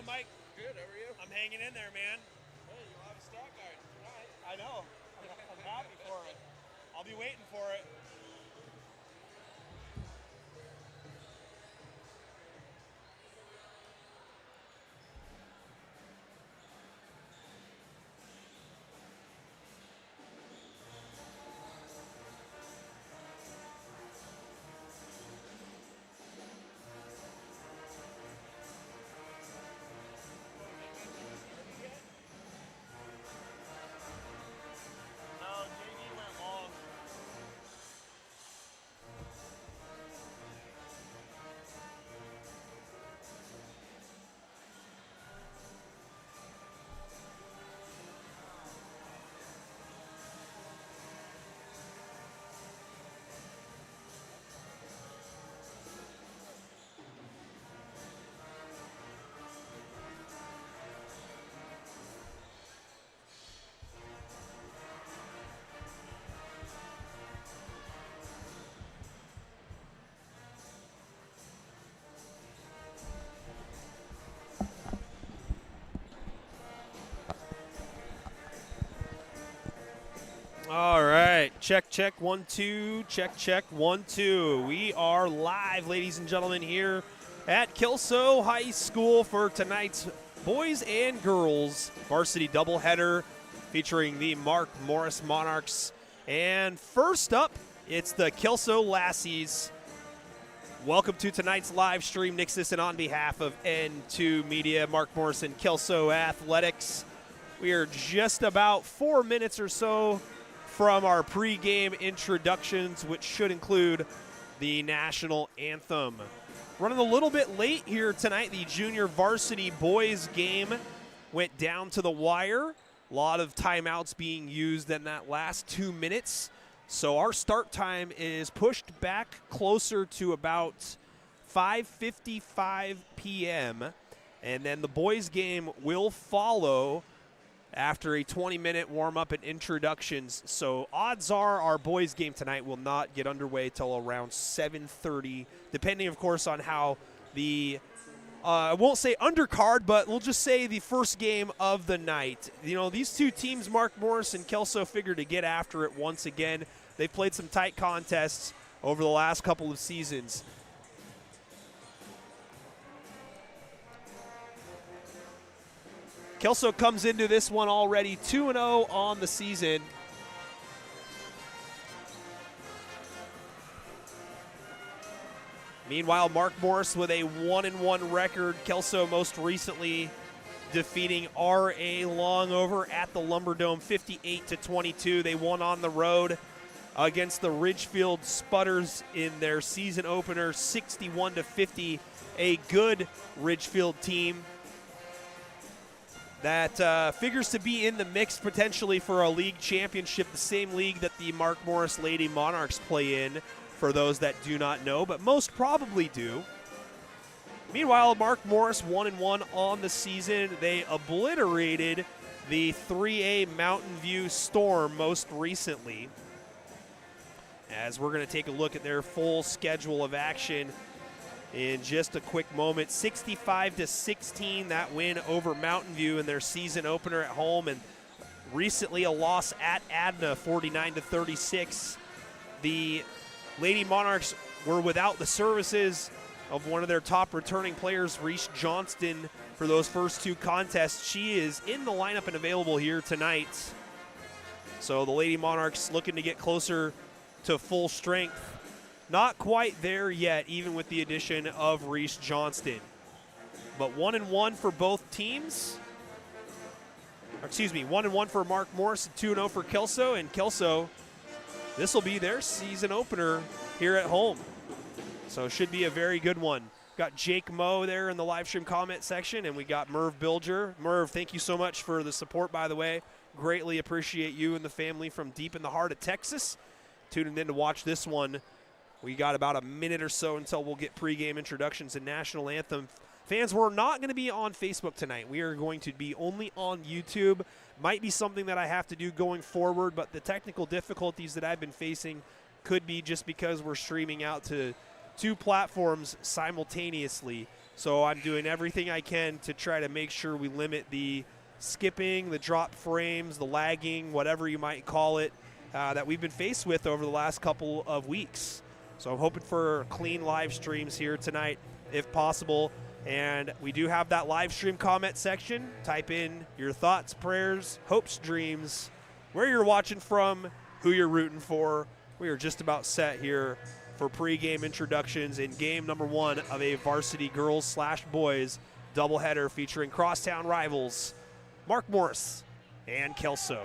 doing, Mike? Good, how are you? I'm hanging in there, man. Hey, you'll have a stat guard tonight. I know. I'm happy for it. I'll be waiting for it. No, JD went long. All right, check, 1, 2, check, 1, 2. We are live, ladies and gentlemen, here at Kelso High School for tonight's boys and girls varsity doubleheader featuring the Mark Morris Monarchs. And first up, it's the Kelso Lassies. Welcome to tonight's live stream. Nick Sisson on behalf of N2 Media, Mark Morris and Kelso Athletics. We are just about 4 minutes or so from our pregame introductions, which should include the national anthem. Running a little bit late here tonight. The junior varsity boys game went down to the wire. A lot of timeouts being used in that last 2 minutes. So our start time is pushed back closer to about 5:55 p.m. And then the boys game will follow after a 20-minute warm-up and introductions. So odds are our boys game tonight will not get underway till around 7:30, depending, of course, on how the, I won't say undercard, but we'll just say the first game of the night. You know, these two teams, Mark Morris and Kelso, figure to get after it once again. They've played some tight contests over the last couple of seasons. Kelso comes into this one already 2-0 on the season. Meanwhile, Mark Morris with a 1-1 record. Kelso most recently defeating R.A. Longover at the Lumberdome 58-22. They won on the road against the Ridgefield Spudders in their season opener 61-50. A good Ridgefield team that figures to be in the mix potentially for a league championship, the same league that the Mark Morris Lady Monarchs play in, for those that do not know, but most probably do. Meanwhile, Mark Morris 1-1 on the season. They obliterated the 3A Mountain View Storm most recently. As we're going to take a look at their full schedule of action in just a quick moment. 65-16, that win over Mountain View in their season opener at home, and recently a loss at Adna, 49-36. The Lady Monarchs were without the services of one of their top returning players, Reese Johnston, for those first two contests. She is in the lineup and available here tonight. So the Lady Monarchs looking to get closer to full strength. Not quite there yet, even with the addition of Reese Johnston. But 1-1 for both teams. Excuse me, 1-1 for Mark Morris, 2-0 for Kelso. And Kelso, this will be their season opener here at home. So it should be a very good one. Got Jake Moe there in the live stream comment section, and we got Merv Bilger. Merv, thank you so much for the support, by the way. Greatly appreciate you and the family from deep in the heart of Texas tuning in to watch this one. We got about a minute or so until we'll get pregame introductions and national anthem. Fans, we're not going to be on Facebook tonight. We are going to be only on YouTube. Might be something that I have to do going forward, but the technical difficulties that I've been facing could be just because we're streaming out to two platforms simultaneously. So I'm doing everything I can to try to make sure we limit the skipping, the drop frames, the lagging, whatever you might call it, that we've been faced with over the last couple of weeks. So I'm hoping for clean live streams here tonight, if possible. And we do have that live stream comment section. Type in your thoughts, prayers, hopes, dreams, where you're watching from, who you're rooting for. We are just about set here for pregame introductions in game number 1 of a varsity girls/boys doubleheader featuring crosstown rivals Mark Morris and Kelso.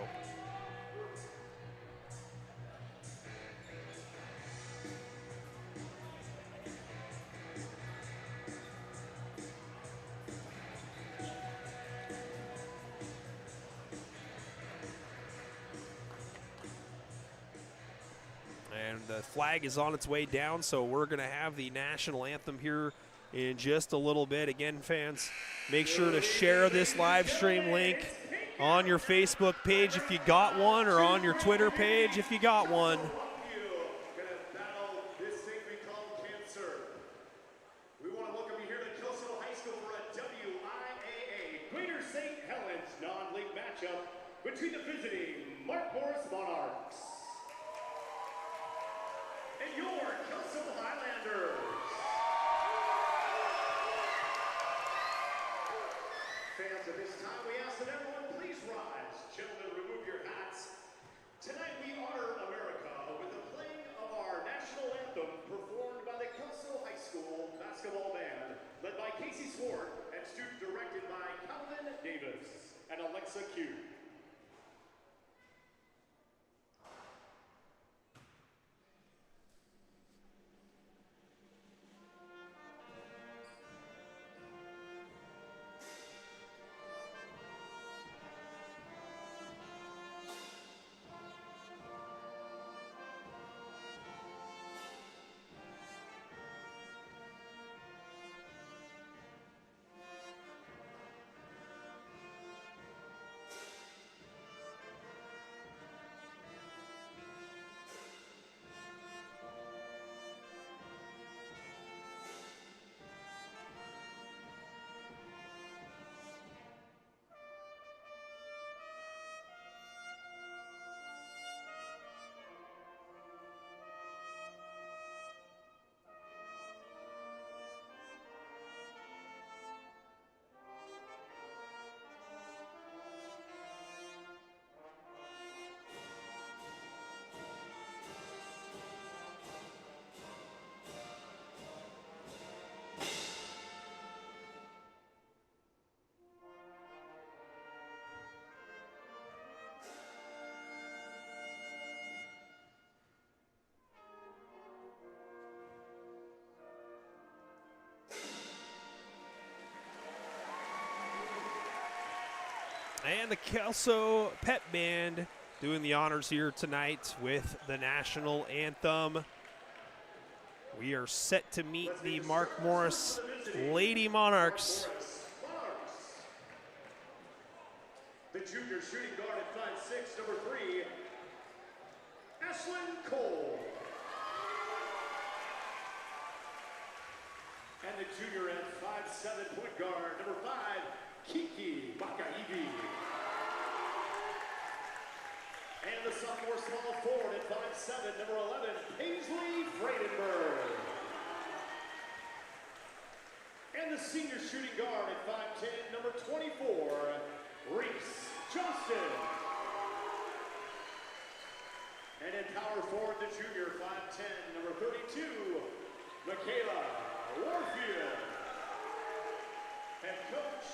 And the flag is on its way down, so we're going to have the national anthem here in just a little bit. Again, fans, make sure to share this live stream link on your Facebook page if you got one, or on your Twitter page if you got one. We want to welcome you here to Kelso High School for a WIAA Greater St. Helens non-league matchup between the visiting Mark Morris Monarchs and your Kelso Highlanders. Fans, at this time, we ask that everyone please rise. Gentlemen, remove your hats. Tonight, we honor America with the playing of our national anthem performed by the Kelso High School basketball band, led by Casey Swart and student directed by Calvin Davis and Alexa Q. And the Kelso Pep Band doing the honors here tonight with the national anthem. We are set to meet the Mark Morris Lady Monarchs. The junior shooting guard at 5'6", number 3, Ashlyn Cole. And the junior at 5'7", point guard, number 5, Kiki Makaibi. And the sophomore small forward at 5'7", number 11, Paisley Freidenberg. And the senior shooting guard at 5'10", number 24, Reese Johnston. And in power forward, the junior 5'10", number 32, Michaela Warfield. And coach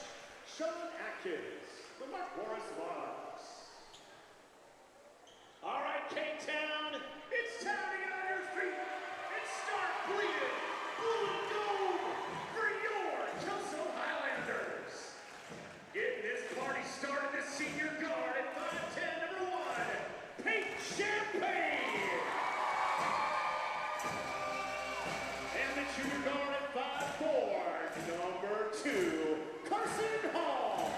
Sean Atkins, the Mark Morris Monarchs. All right, K-Town, it's time to get on your feet and start bleeding blue and gold for your Kelso Highlanders. Getting this party started, the senior guard at 5'10", number 1, Pink Champagne. And the junior guard at 5'4", number 2, Carson Hall.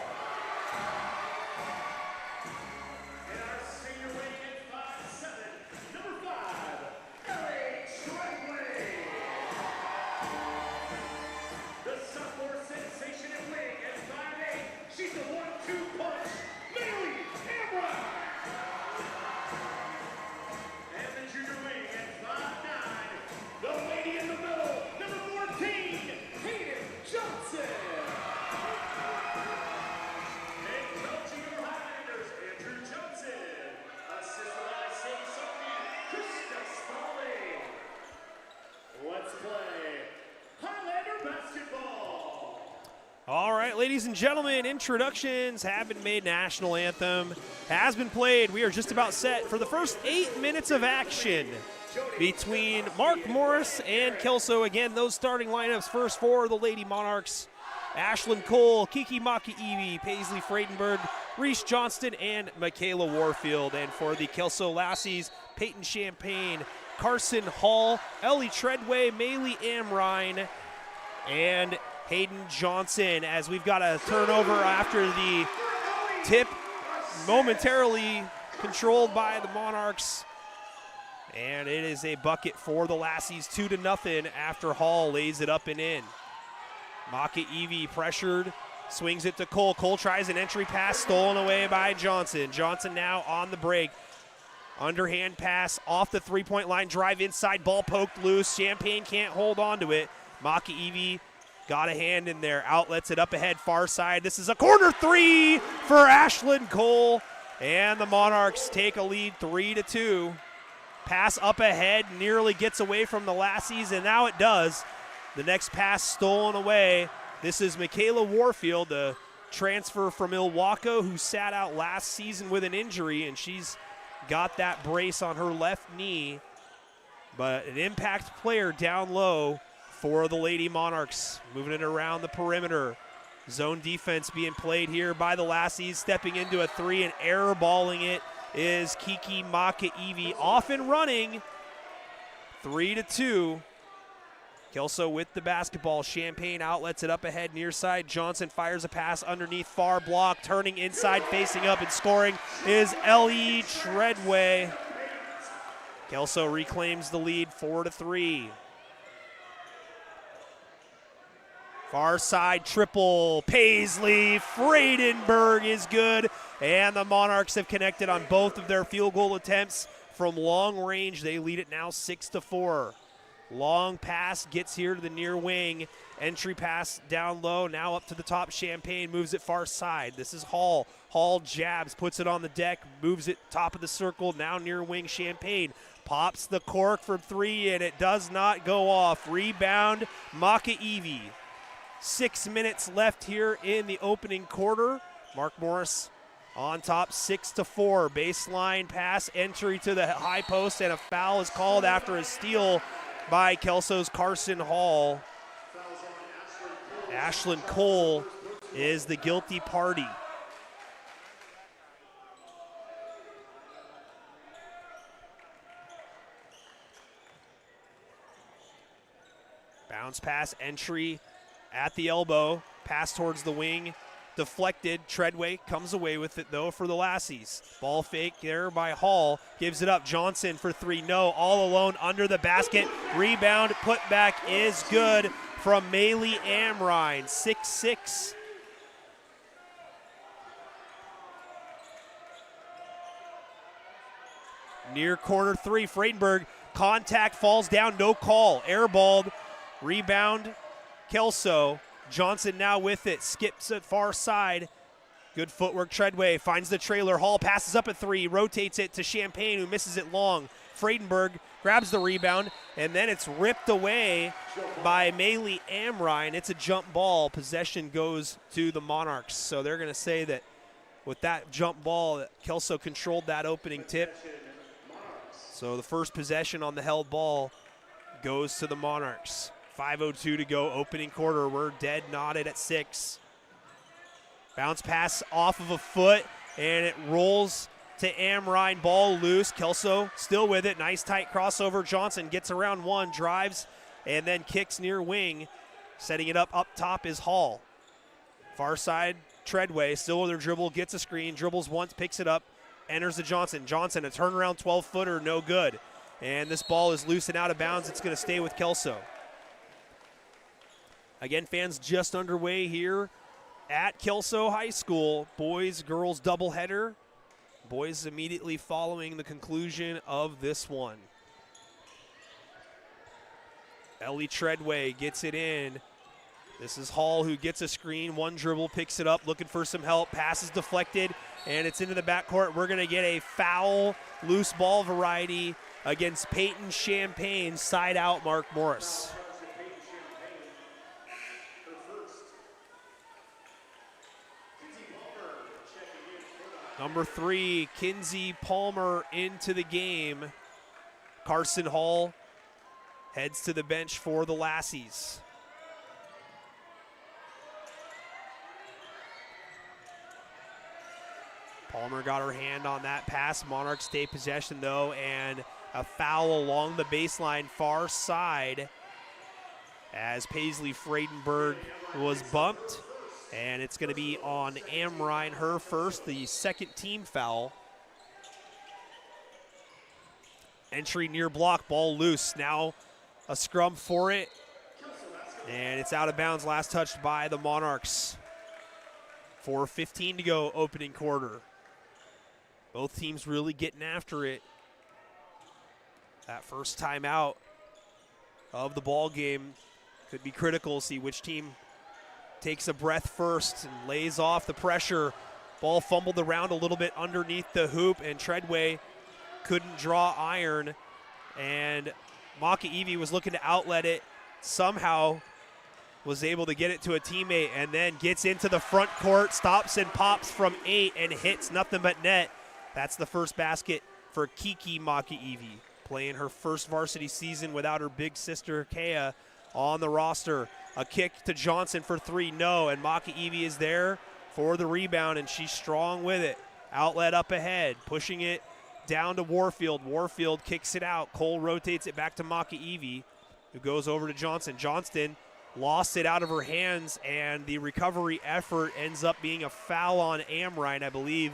ladies and gentlemen, introductions have been made. National anthem has been played. We are just about set for the first 8 minutes of action between Mark Morris and Kelso. Again, those starting lineups first for the Lady Monarchs: Ashlyn Cole, Kiki Maki-Iwi, Paisley Freidenberg, Reese Johnston, and Michaela Warfield. And for the Kelso Lassies, Peyton Champagne, Carson Hall, Ellie Treadway, Maylee Amrine, and Hayden Johnson. As we've got a turnover after the tip, momentarily controlled by the Monarchs. And it is a bucket for the Lassies, 2-0 after Hall lays it up and in. Maki-Iwi pressured, swings it to Cole. Cole tries an entry pass, stolen away by Johnson. Johnson now on the break. Underhand pass off the three-point line, drive inside, ball poked loose. Champagne can't hold on to it. Maki-Iwi got a hand in there, outlets it up ahead, far side. This is a corner three for Ashlyn Cole, and the Monarchs take a lead 3-2. Pass up ahead, nearly gets away from the Lassies, and now it does. The next pass stolen away. This is Michaela Warfield, the transfer from Milwaukee, who sat out last season with an injury, and she's got that brace on her left knee. But an impact player down low for the Lady Monarchs, moving it around the perimeter. Zone defense being played here by the Lassies, stepping into a three and airballing it is Kiki Maki-Iwi, off and running. 3-2. Kelso with the basketball. Champagne outlets it up ahead, near side. Johnson fires a pass underneath, far block, turning inside, facing up and scoring is Ellie Treadway. Kelso reclaims the lead, 4-3. Far side triple, Paisley Freidenberg is good, and the Monarchs have connected on both of their field goal attempts from long range. They lead it now 6-4. Long pass gets here to the near wing. Entry pass down low, now up to the top. Champagne moves it far side. This is Hall. Hall jabs, puts it on the deck, moves it top of the circle, now near wing. Champagne pops the cork from three, and it does not go off. Rebound, Maki-Iwi. 6 minutes left here in the opening quarter. Mark Morris on top, 6-4. Baseline pass, entry to the high post, and a foul is called after a steal by Kelso's Carson Hall. Ashlyn Cole is the guilty party. Bounce pass, entry at the elbow, pass towards the wing, deflected. Treadway comes away with it though for the Lassies. Ball fake there by Hall, gives it up. Johnson for three, no, all alone under the basket. Rebound, put back is good from Maylee Amrine, 6-6. Near corner three, Freidenberg, contact, falls down, no call, airballed. Rebound, Kelso. Johnson now with it, skips it far side. Good footwork, Treadway finds the trailer. Hall passes up a three, rotates it to Champagne, who misses it long. Freidenberg grabs the rebound, and then it's ripped away by Maylee Amrine. It's a jump ball. Possession goes to the Monarchs. So they're going to say that with that jump ball, Kelso controlled that opening tip. So the first possession on the held ball goes to the Monarchs. 5:02 to go, opening quarter. We're dead knotted at 6. Bounce pass off of a foot, and it rolls to Amrine. Ball loose. Kelso still with it. Nice tight crossover. Johnson gets around one, drives, and then kicks near wing. Setting it up top is Hall. Far side, Treadway, still with her dribble, gets a screen, dribbles once, picks it up, enters to Johnson. Johnson, a turnaround 12-footer, no good. And this ball is loose and out of bounds. It's going to stay with Kelso. Again, fans, just underway here at Kelso High School. Boys, girls doubleheader. Boys immediately following the conclusion of this one. Ellie Treadway gets it in. This is Hall, who gets a screen. One dribble, picks it up, looking for some help. Pass is deflected, and it's into the backcourt. We're going to get a foul, loose ball variety against Peyton Champagne. Side out, Mark Morris. Number 3, Kinsey Palmer into the game. Carson Hall heads to the bench for the Lassies. Palmer got her hand on that pass. Monarchs stay possession though, and a foul along the baseline far side as Paisley Fredenberg was bumped. And it's going to be on Amrine, her first, the second team foul. Entry near block, ball loose. Now a scrum for it. And it's out of bounds, last touched by the Monarchs. 4:15 to go, opening quarter. Both teams really getting after it. That first timeout of the ball game could be critical. See which team takes a breath first and lays off the pressure. Ball fumbled around a little bit underneath the hoop, and Treadway couldn't draw iron. And Makaivi was looking to outlet it. Somehow was able to get it to a teammate, and then gets into the front court, stops and pops from 8 and hits nothing but net. That's the first basket for Kiki Makaivi, playing her first varsity season without her big sister Kea on the roster. A kick to Johnson for 3, no, and Makaivi is there for the rebound, and she's strong with it. Outlet up ahead, pushing it down to Warfield. Warfield kicks it out. Cole rotates it back to Makaivi, who goes over to Johnson. Johnston lost it out of her hands, and the recovery effort ends up being a foul on Amrine, I believe.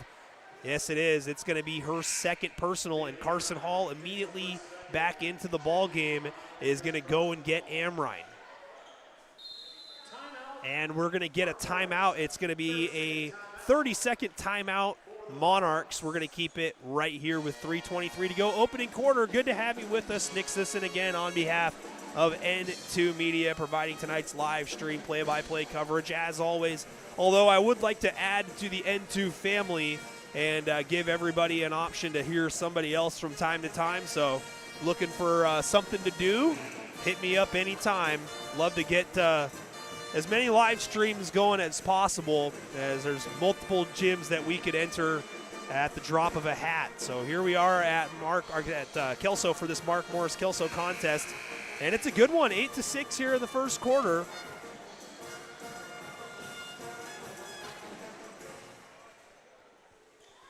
Yes, it is. It's going to be her second personal, and Carson Hall immediately back into the ball game is going to go and get Amrine. And we're going to get a timeout. It's going to be a 30-second timeout. Monarchs, we're going to keep it right here with 3:23 to go. Opening quarter. Good to have you with us. Nick Sisson again on behalf of N2 Media, providing tonight's live stream play-by-play coverage as always. Although I would like to add to the N2 family and give everybody an option to hear somebody else from time to time. So looking for something to do, hit me up anytime. Love to get as many live streams going as possible, as there's multiple gyms that we could enter at the drop of a hat. So here we are at Kelso for this Mark Morris Kelso contest, and it's a good one, 8-6 here in the first quarter.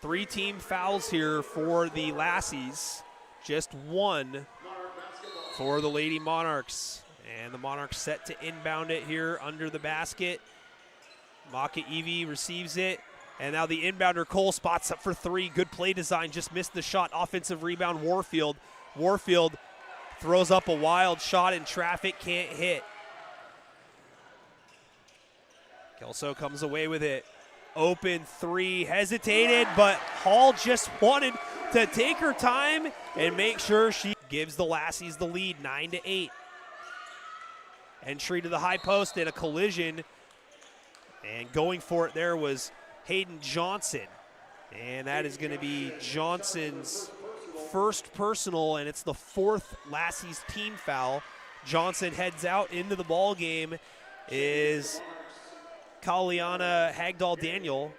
Three team fouls here for the Lassies, just one for the Lady Monarchs. And the Monarchs set to inbound it here under the basket. Makaivi receives it. And now the inbounder, Cole, spots up for 3. Good play design, just missed the shot. Offensive rebound, Warfield. Warfield throws up a wild shot in traffic, can't hit. Kelso comes away with it. Open 3, hesitated, but Hall just wanted to take her time and make sure she gives the Lassies the lead, 9-8. Entry to the high post and a collision, and going for it there was Hayden Johnson, and that is going to be Johnson's first personal, and it's the 4th Lassies team foul. Johnson heads out into the ball game. Is Kaliana Hagdahl-Daniel.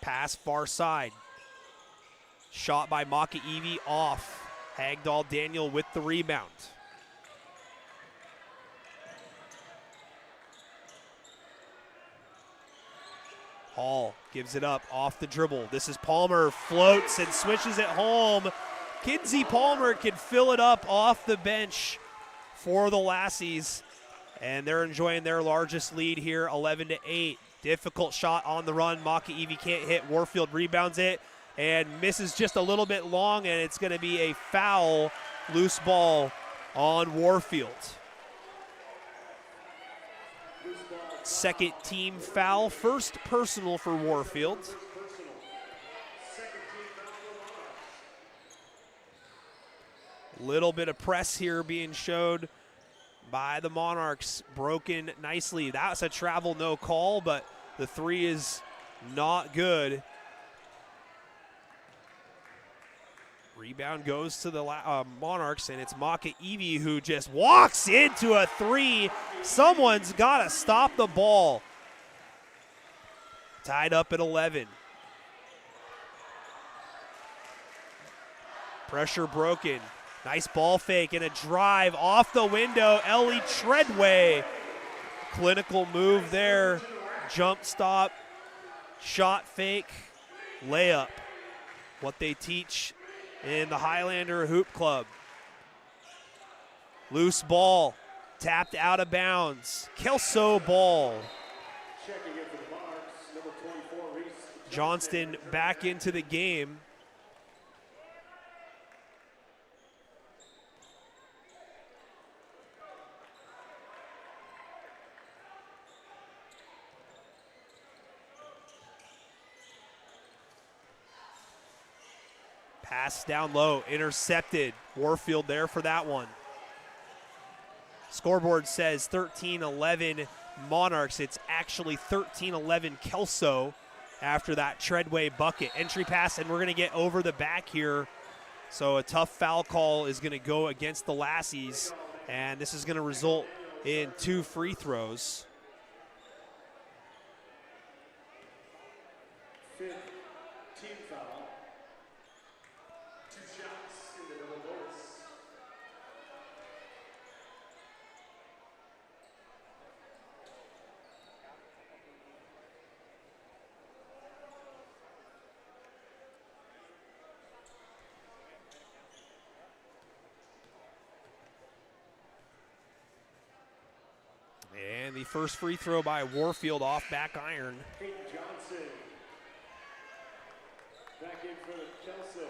Pass far side. Shot by Makaivi off. Hagdahl-Daniel with the rebound. Hall gives it up off the dribble. This is Palmer, floats and swishes it home. Kinsey Palmer can fill it up off the bench for the Lassies, and they're enjoying their largest lead here, 11-8. Difficult shot on the run. Makaivi can't hit. Warfield rebounds it and misses just a little bit long, and it's going to be a foul, loose ball on Warfield. Second team foul, first personal for Warfield. Little bit of press here being showed by the Monarchs, broken nicely. That's a travel no call, but the 3 is not good. Rebound goes to the Monarchs, and it's Maka Evie who just walks into a three. Someone's got to stop the ball. Tied up at 11. Pressure broken. Nice ball fake and a drive off the window. Ellie Treadway. Clinical move there. Jump stop. Shot fake. Layup. What they teach in the Highlander Hoop Club. Loose ball. Tapped out of bounds. Kelso ball. Checking in for the Monarchs, number 24, Reese Johnston back into the game. Pass down low, intercepted. Warfield there for that one. Scoreboard says 13-11 Monarchs. It's actually 13-11 Kelso after that Treadway bucket. Entry pass, and we're going to get over the back here. So a tough foul call is going to go against the Lassies, and this is going to result in 2 free throws. Fifth team foul. 2 shots in the double bonus. And the first free throw by Warfield off back iron. Peyton Johnson. Back in for the Kelso.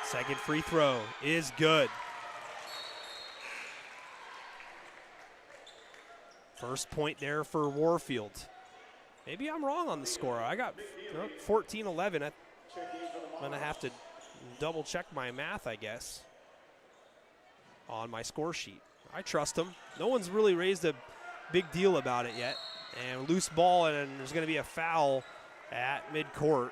Second free throw is good. First point there for Warfield. Maybe I'm wrong on the score. I got 14-11. I'm going to have to double check my math, I guess, on my score sheet. I trust them. No one's really raised a big deal about it yet. And loose ball, and there's going to be a foul at midcourt.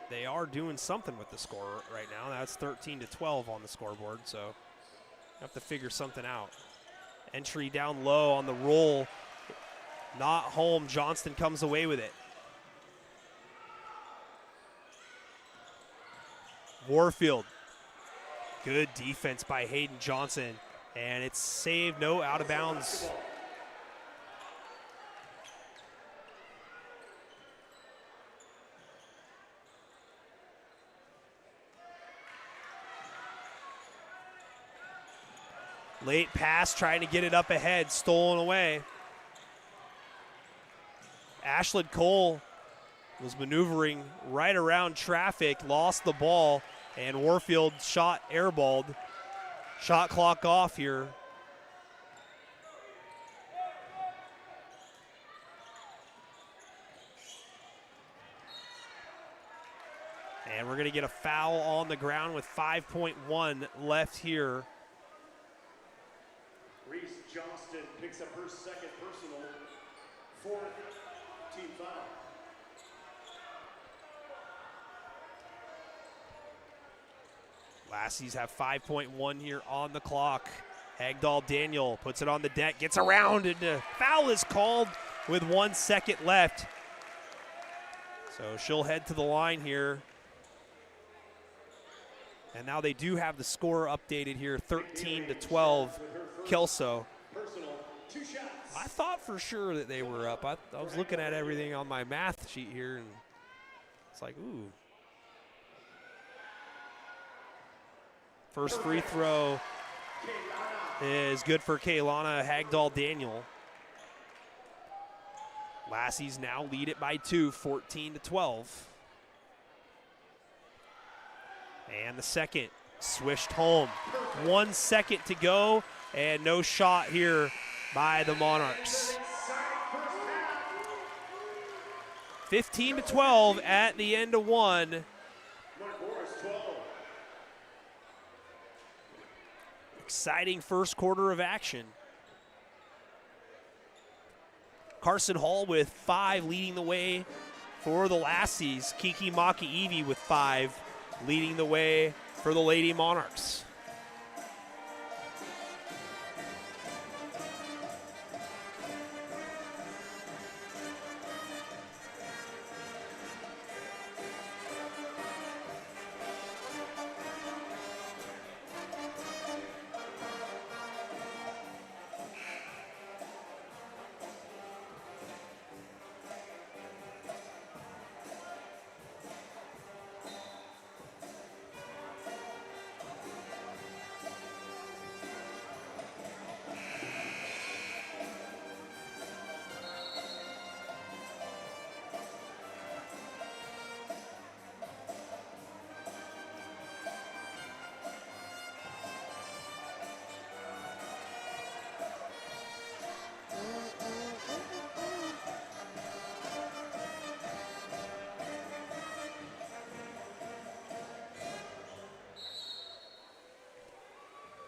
They are doing something with the score right now. That's 13-12 on the scoreboard, so you have to figure something out. Entry down low on the roll. Not home. Johnston comes away with it. Warfield. Good defense by Hayden Johnson. And it's saved. No out of bounds. Late pass, trying to get it up ahead, stolen away. Ashlyn Cole was maneuvering right around traffic, lost the ball, and Warfield shot airballed. Shot clock off here. And we're going to get a foul on the ground with 5.1 left here. Reese Johnston picks up her second personal, 4th team foul. Lassies have 5.1 here on the clock. Hagdahl Daniel puts it on the deck, gets around, and a foul is called with 1 second left. So she'll head to the line here. And now they do have the score updated here, 13-12, Kelso. I thought for sure that they were up. I was looking at everything on my math sheet here, and it's like, ooh. First free throw is good for Kaylana Hagdahl Daniel. Lassies now lead it by 2, 14-12. And the second swished home. 1 second to go, and no shot here by the Monarchs. 15-12 at the end of one. Mark Morris 12. Exciting first quarter of action. Carson Hall with 5 leading the way for the Lassies. Kiki Maki-Evi with 5 leading the way for the Lady Monarchs.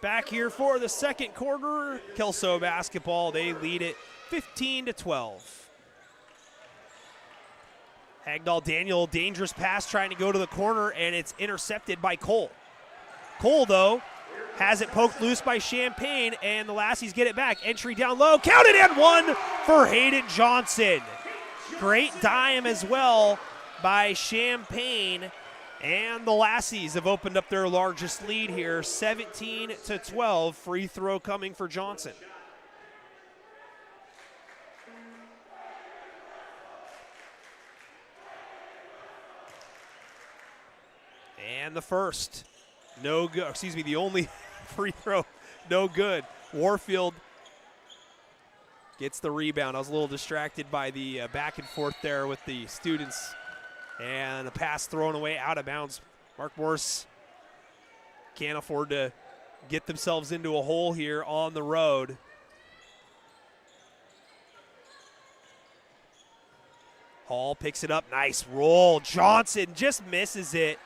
Back here for the second quarter, Kelso basketball, they lead it 15-12. Hagdahl Daniel, dangerous pass trying to go to the corner, and it's intercepted by Cole. Cole, though, has it poked loose by Champagne, and the Lassies get it back. Entry down low, counted and one for Hayden Johnson. Great dime as well by Champagne. And the Lassies have opened up their largest lead here, 17-12. Free throw coming for Johnson. And the first, no good. Excuse me, the only free throw, no good. Warfield gets the rebound. I was a little distracted by the back and forth there with the students. And a pass thrown away out of bounds. Mark Morris can't afford to get themselves into a hole here on the road. Hall picks it up. Nice roll. Johnson just misses it.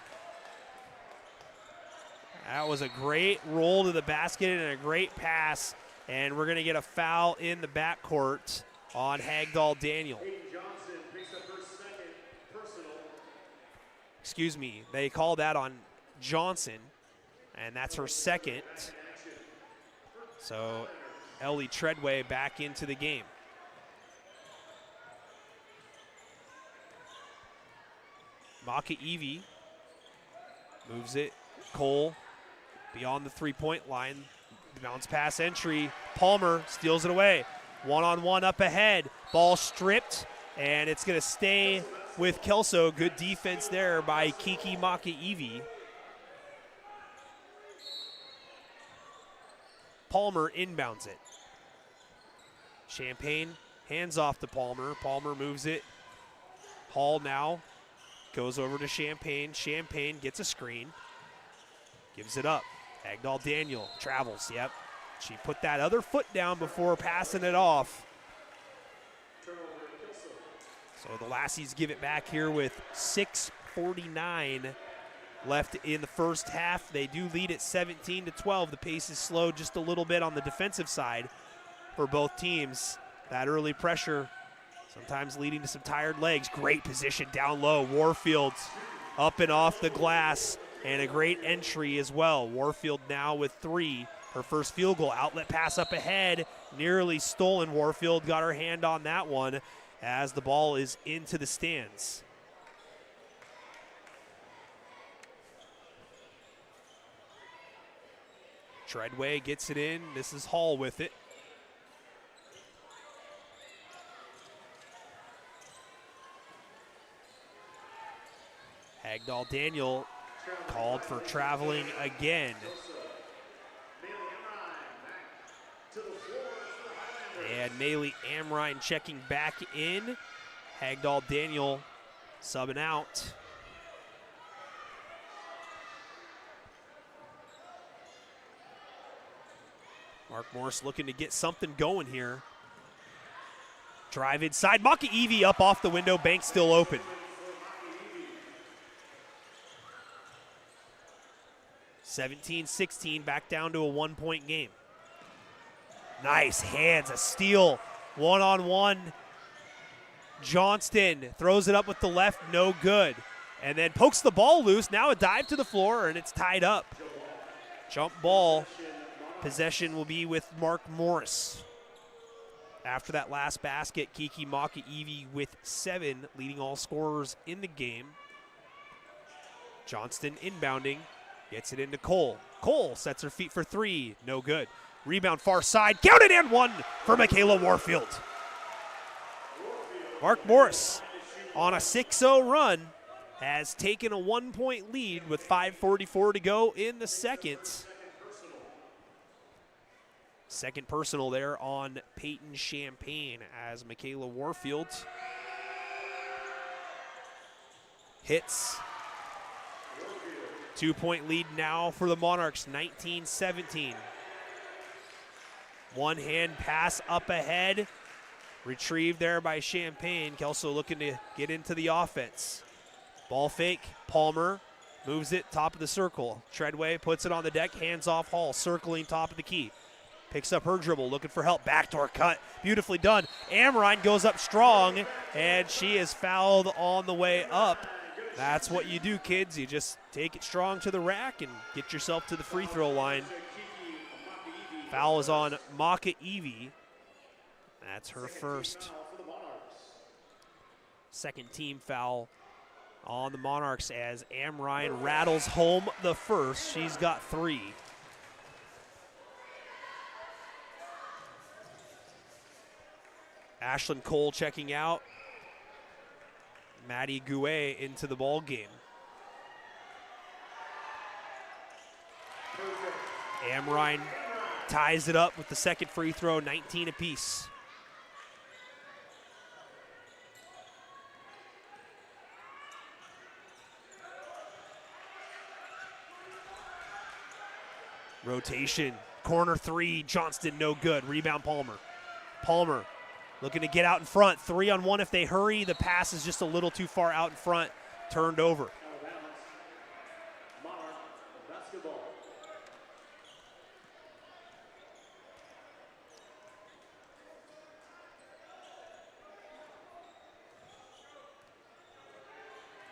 That was a great roll to the basket and a great pass. And we're going to get a foul in the backcourt on Hagdahl Daniel. Excuse me, they call that on Johnson, and that's her second. So Ellie Treadway back into the game. Maka-Evi moves it. Cole beyond the three-point line. Bounce pass entry. Palmer steals it away. One-on-one up ahead. Ball stripped, and it's going to stay with Kelso. Good defense there by Kiki Maka-Evi. Palmer inbounds it. Champagne hands off to Palmer. Palmer moves it. Hall now goes over to Champagne. Champagne gets a screen. Gives it up. Hagdahl Daniel travels. Yep. She put that other foot down before passing it off. So the Lassies give it back here with 6:49 left in the first half. They do lead at 17-12. The pace is slowed just a little bit on the defensive side for both teams. That early pressure sometimes leading to some tired legs. Great position down low. Warfield up and off the glass, and a great entry as well. Warfield now with 3. Her first field goal. Outlet pass up ahead. Nearly stolen. Warfield got her hand on that one as the ball is into the stands. Treadway gets it in. This is Hall with it. Hagdahl Daniel called for traveling again. And Maylee Amrine checking back in. Hagdahl Daniel subbing out. Mark Morris looking to get something going here. Drive inside. Makaivi up off the window. Bank still open. (17-16), back down to a 1-point game. Nice hands, a steal, one-on-one. Johnston throws it up with the left, no good. And then pokes the ball loose. Now a dive to the floor, and it's tied up. Jump ball. Possession will be with Mark Morris. After that last basket, Kiki Makaivi with 7, leading all scorers in the game. Johnston inbounding, gets it into Cole. Cole sets her feet for 3, no good. Rebound far side, counted and 1 for Michaela Warfield. Mark Morris on a 6-0 run has taken a 1-point lead with 5:44 to go in the second. Second personal there on Peyton Champagne as Michaela Warfield hits. 2-point lead now for the Monarchs, 19-17. One-hand pass up ahead. Retrieved there by Champagne. Kelso looking to get into the offense. Ball fake, Palmer moves it top of the circle. Treadway puts it on the deck, hands off Hall, circling top of the key. Picks up her dribble, looking for help. Backdoor cut, beautifully done. Amrine goes up strong, and she is fouled on the way up. That's what you do, kids. You just take it strong to the rack and get yourself to the free throw line. Foul is on Makaivi. That's her first. Second team foul on the Monarchs as Amrine rattles home the first. She's got 3. Ashlyn Cole checking out. Maddie Gouet into the ball game. Amrine ties it up with the second free throw, 19 apiece. Rotation, corner 3, Johnston no good. Rebound Palmer. Palmer looking to get out in front. 3-on-1 if they hurry. The pass is just a little too far out in front. Turned over.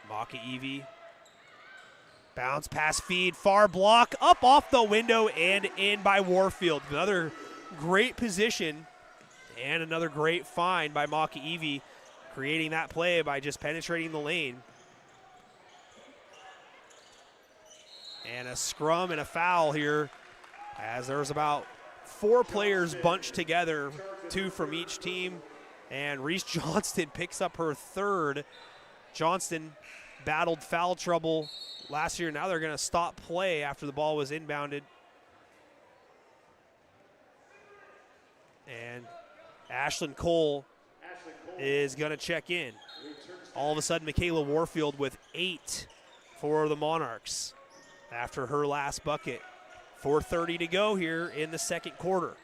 Makaivi. Bounce, pass, feed, far block, up off the window and in by Warfield. Another great position and another great find by Makaivi, creating that play by just penetrating the lane. And a scrum and a foul here as there's about 4 players bunched together, 2 from each team. And Reese Johnston picks up her 3rd. Johnston battled foul trouble last year. Now they're going to stop play after the ball was inbounded. And Ashlyn Cole is going to check in. All of a sudden, Michaela Warfield with 8 for the Monarchs after her last bucket. 4:30 to go here in the second quarter.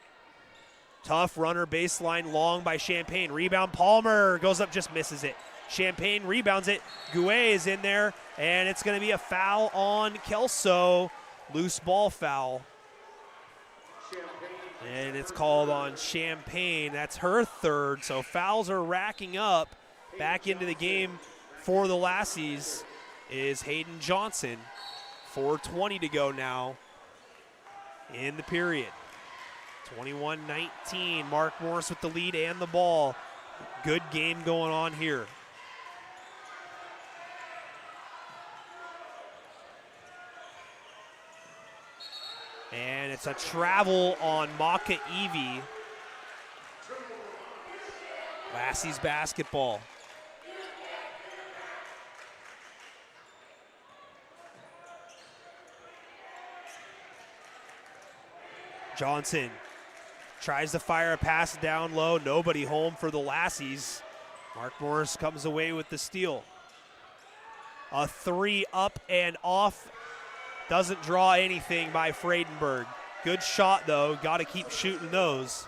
Tough runner baseline long by Champagne. Rebound Palmer goes up, just misses it. Champagne rebounds it. Gouet is in there, and it's going to be a foul on Kelso. Loose ball foul. And it's called on Champagne. That's her 3rd, so fouls are racking up. Back into the game for the Lassies is Hayden Johnson. 4:20 to go now in the period. 21-19, Mark Morris with the lead and the ball. Good game going on here. And it's a travel on Makaivi. Lassies basketball. Johnson tries to fire a pass down low. Nobody home for the Lassies. Mark Morris comes away with the steal. A 3 up and off. Doesn't draw anything by Friedenberg. Good shot, though. Got to keep shooting those.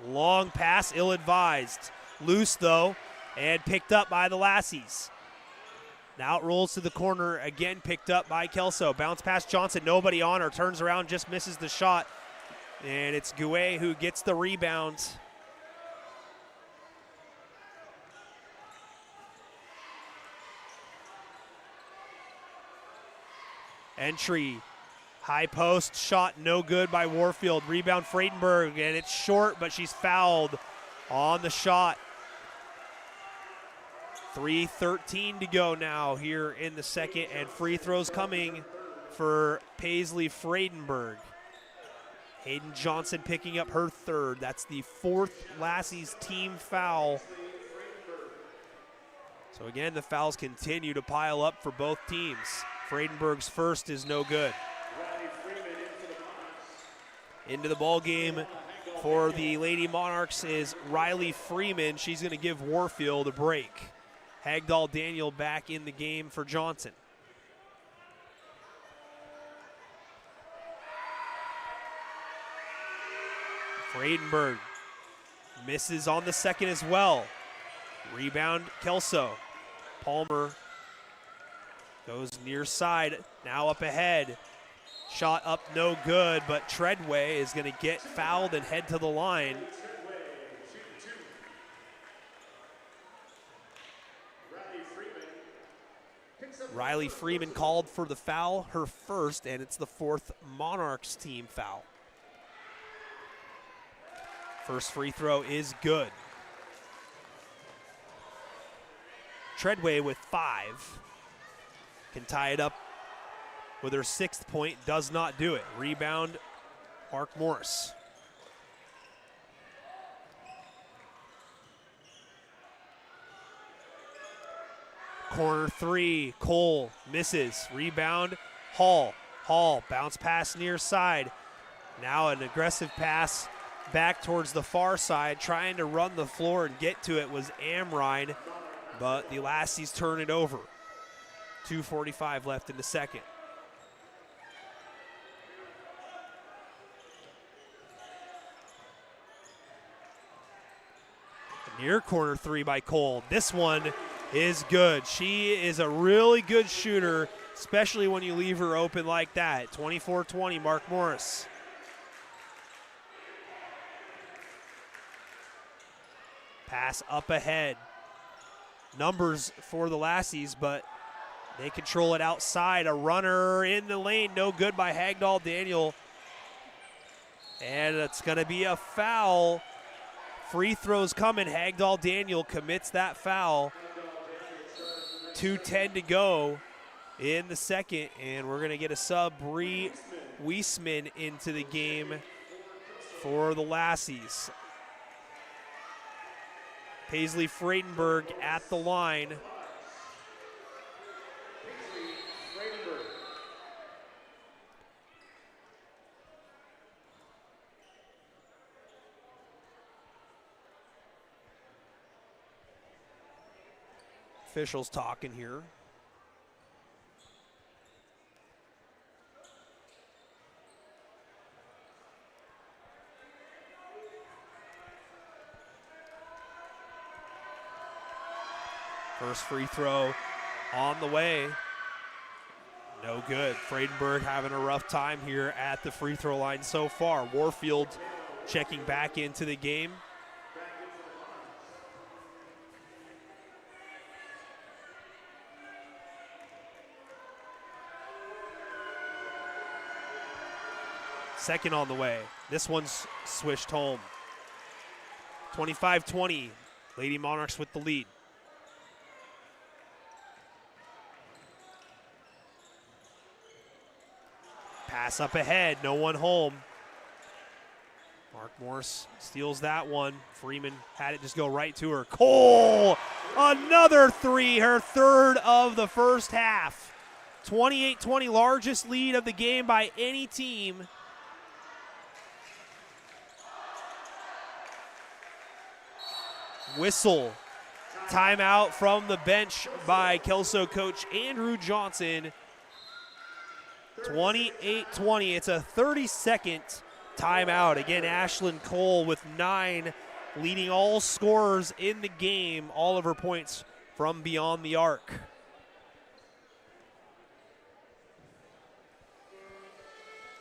Long pass, ill-advised. Loose, though, and picked up by the Lassies. Now it rolls to the corner, again picked up by Kelso. Bounce past Johnson, nobody on her. Turns around, just misses the shot. And it's Gouet who gets the rebound. Entry, high post, shot no good by Warfield. Rebound Friedenberg, and it's short, but she's fouled on the shot. 3:13 to go now here in the second, and free throws coming for Paisley Friedenberg. Hayden Johnson picking up her third. That's the fourth Lassies team foul. So again, the fouls continue to pile up for both teams. Friedenberg's first is no good. Into the ball game for the Lady Monarchs is Riley Freeman. She's going to give Warfield a break. Hagdahl Daniel back in the game for Johnson. Friedenberg misses on the second as well. Rebound Kelso. Palmer goes near side, now up ahead. Shot up no good, but Treadway is going to get fouled and head to the line. Riley Freeman called for the foul, her first, and it's the fourth Monarchs team foul. First free throw is good. Treadway with 5. Can tie it up with her 6th point, does not do it. Rebound, Mark Morris. Corner 3, Cole misses. Rebound, Hall. Hall, bounce pass near side. Now an aggressive pass back towards the far side, trying to run the floor and get to it was Amrine, but the Lassies turn it over. 2:45 left in the second. Near corner 3 by Cole. This one is good. She is a really good shooter, especially when you leave her open like that. 24-20, Mark Morris. Pass up ahead. Numbers for the Lassies, but they control it outside. A runner in the lane, no good by Hagdahl Daniel. And it's going to be a foul. Free throws coming. Hagdahl Daniel commits that foul. 2:10 to go in the second, and we're going to get a sub, Bree Wiesman, into the game for the Lassies. Paisley Friedenberg at the line. Officials talking here. First free throw on the way. No good. Friedenberg having a rough time here at the free throw line so far. Warfield checking back into the game. Second on the way. This one's swished home. 25-20. Lady Monarchs with the lead. Pass up ahead, no one home. Mark Morris steals that one. Freeman had it just go right to her. Cole, another three, her third of the first half. 28-20, largest lead of the game by any team. Whistle. Timeout from the bench by Kelso coach Andrew Johnson. 28-20. It's a 30-second timeout. Again, Ashlyn Cole with 9, leading all scorers in the game. All of her points from beyond the arc.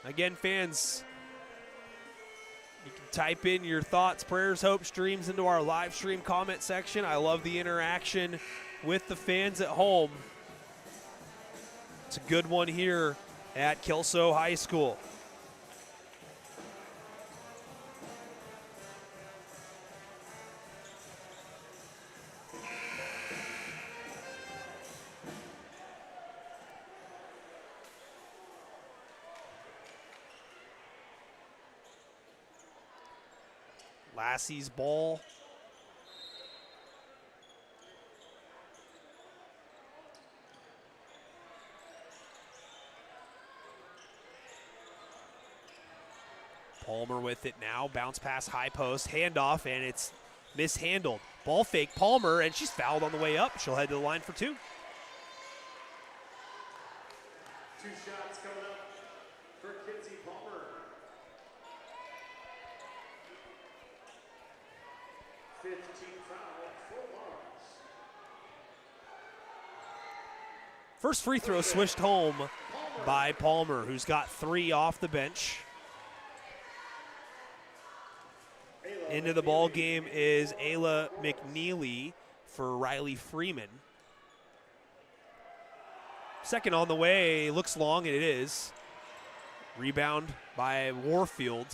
Again, fans, you can type in your thoughts, prayers, hopes, dreams into our live stream comment section. I love the interaction with the fans at home. It's a good one here at Kelso High School. Lassie's ball. Palmer with it now. Bounce pass, high post, handoff, and it's mishandled. Ball fake, Palmer, and she's fouled on the way up. She'll head to the line for 2. 2 shots coming up for Kinsey Palmer. 15 foul for Monarchs. First free throw swished home by Palmer, who's got 3 off the bench. Into the ball game is Ayla McNeely for Riley Freeman. Second on the way, looks long, and it is. Rebound by Warfield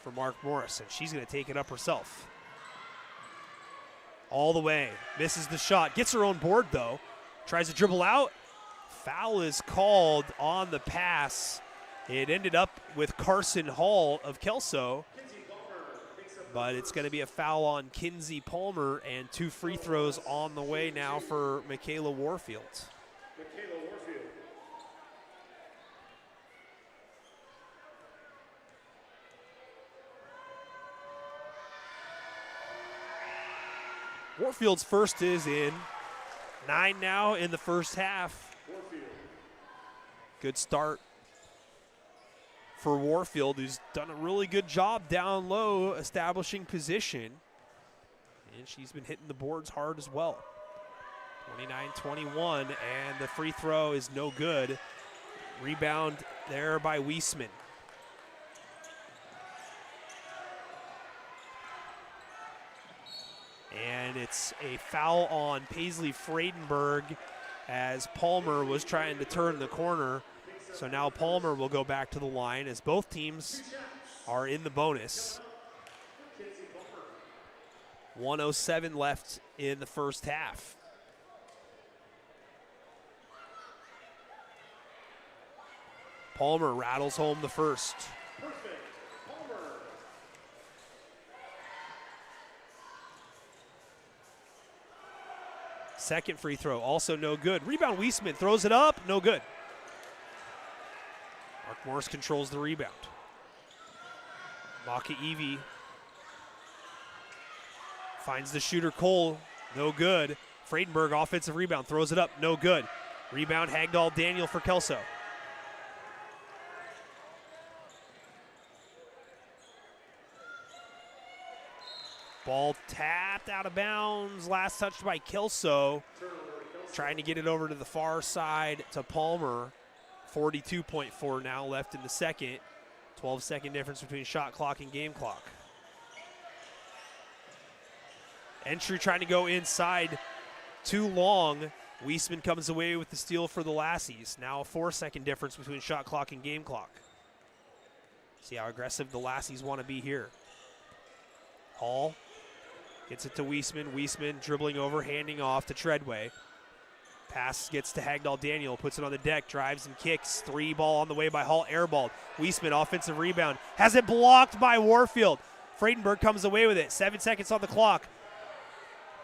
for Mark Morris, and she's going to take it up herself. All the way, misses the shot, gets her own board though. Tries to dribble out. Foul is called on the pass. It ended up with Carson Hall of Kelso, but it's going to be a foul on Kinsey Palmer, and 2 free throws on the way now for Michaela Warfield. Michaela Warfield. Warfield's first is in. 9 now in the first half. Warfield. Good start for Warfield, who's done a really good job down low establishing position. And she's been hitting the boards hard as well. 29-21, and the free throw is no good. Rebound there by Wiesman. And it's a foul on Paisley Fredenberg as Palmer was trying to turn the corner. So now Palmer will go back to the line as both teams are in the bonus. 1:07 left in the first half. Palmer rattles home the first. Perfect. Palmer. Second free throw, also no good. Rebound, Wiesman throws it up, no good. Mark Morris controls the rebound. Maka-Evie finds the shooter Cole, no good. Fredenberg, offensive rebound, throws it up, no good. Rebound, Hagdahl Daniel for Kelso. Ball tapped out of bounds, last touched by Kelso. Trying to get it over to the far side to Palmer. 42.4 now left in the second. 12-second difference between shot clock and game clock. Entry trying to go inside too long. Wiesman comes away with the steal for the Lassies. Now a 4-second difference between shot clock and game clock. See how aggressive the Lassies want to be here. Hall gets it to Wiesman. Wiesman dribbling over, handing off to Treadway. Pass gets to Hagdahl Daniel, puts it on the deck, drives and kicks. 3 ball on the way by Hall, airballed. Wiesman, offensive rebound, has it blocked by Warfield. Fredenberg comes away with it. 7 seconds on the clock.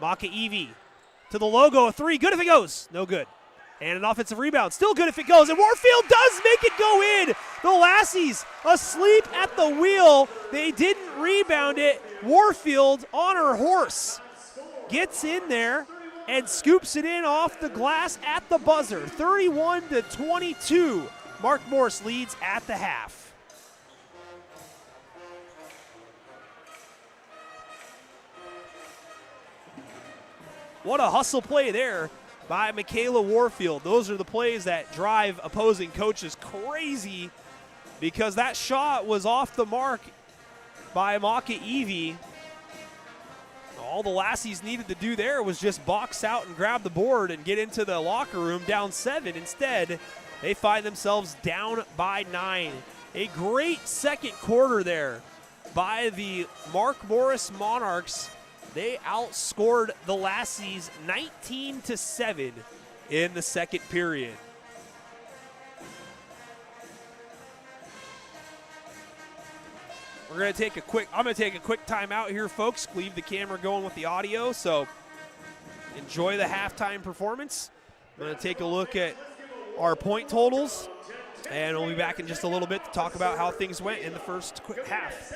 Maka-Evie to the logo, a 3, good if it goes. No good. And an offensive rebound, still good if it goes. And Warfield does make it go in. The Lassies asleep at the wheel. They didn't rebound it. Warfield on her horse gets in there and scoops it in off the glass at the buzzer. 31-22. Mark Morris leads at the half. What a hustle play there by Michaela Warfield. Those are the plays that drive opposing coaches crazy because that shot was off the mark by Maka Evie. All the Lassies needed to do there was just box out and grab the board and get into the locker room down 7. Instead, they find themselves down by 9. A great second quarter there by the Mark Morris Monarchs. They outscored the Lassies 19-7 in the second period. I'm going to take a quick timeout here, folks. Leave the camera going with the audio, so enjoy the halftime performance. I'm going to take a look at our point totals, and we'll be back in just a little bit to talk about how things went in the first half.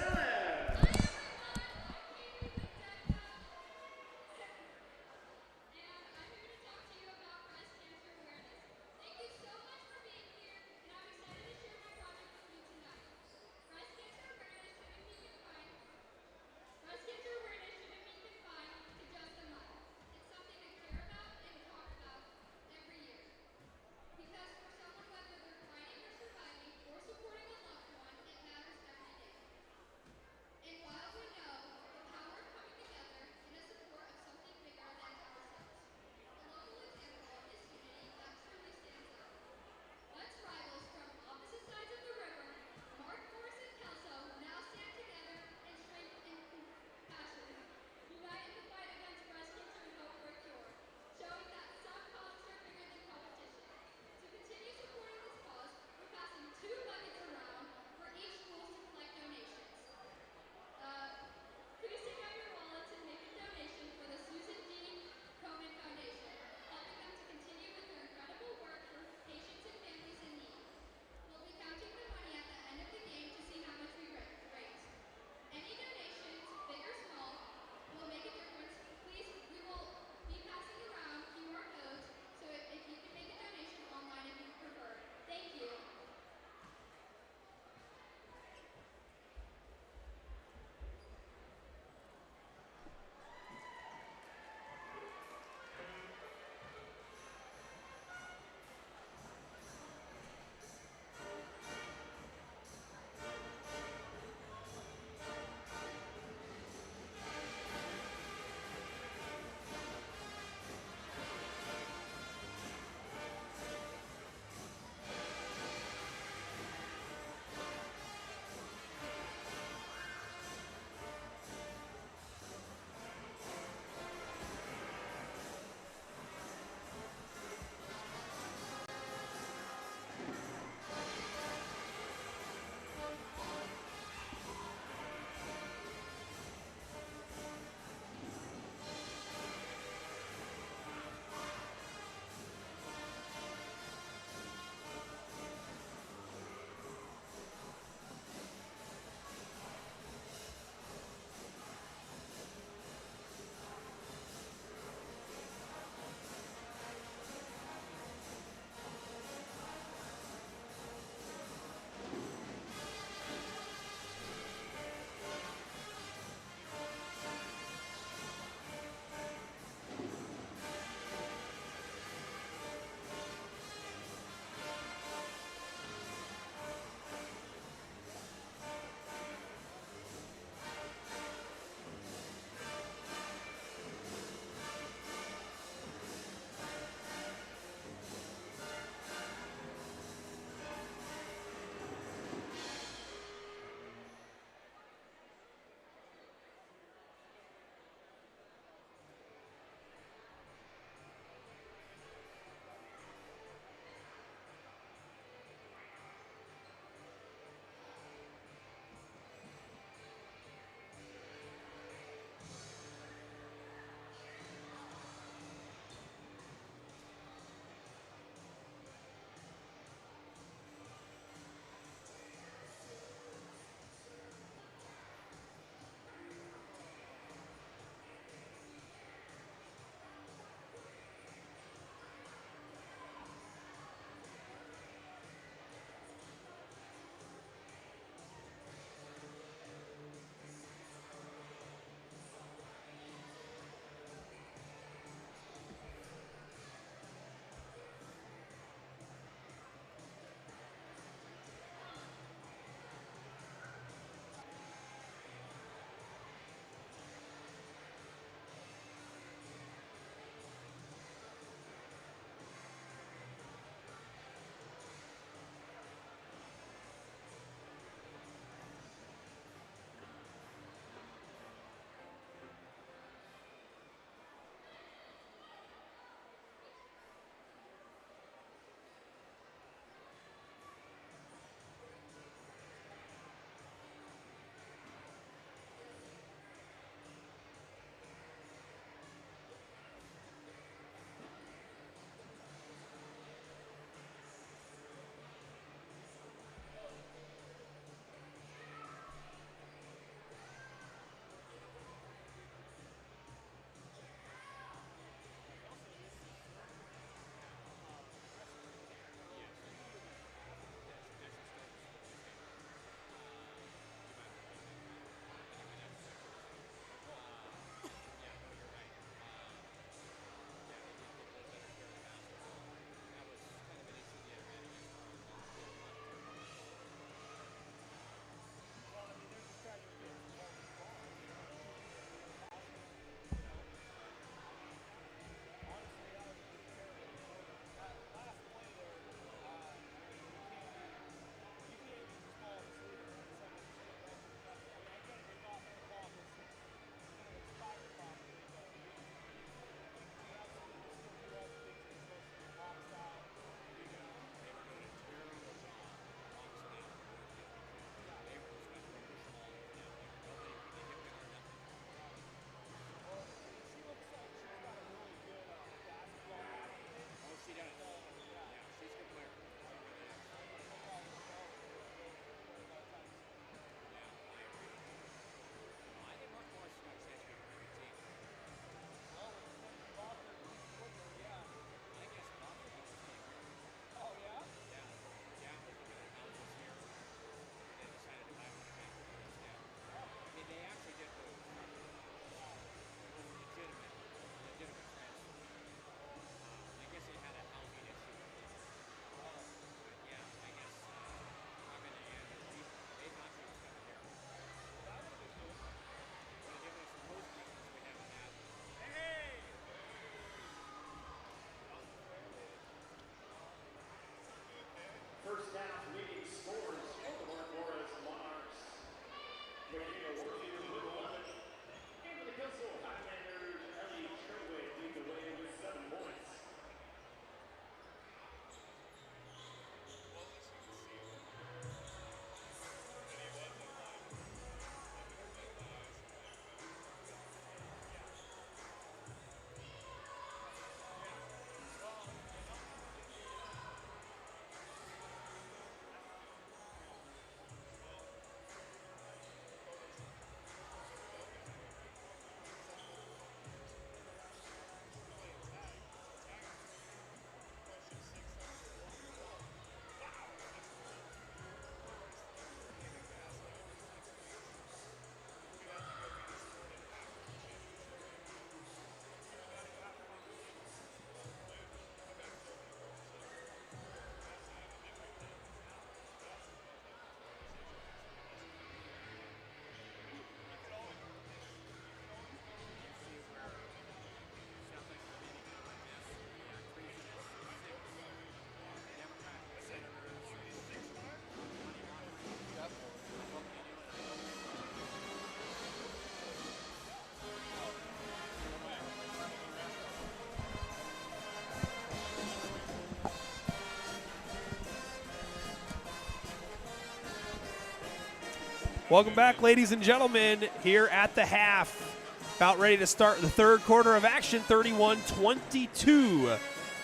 Welcome back, ladies and gentlemen, here at the half. About ready to start the third quarter of action, 31-22.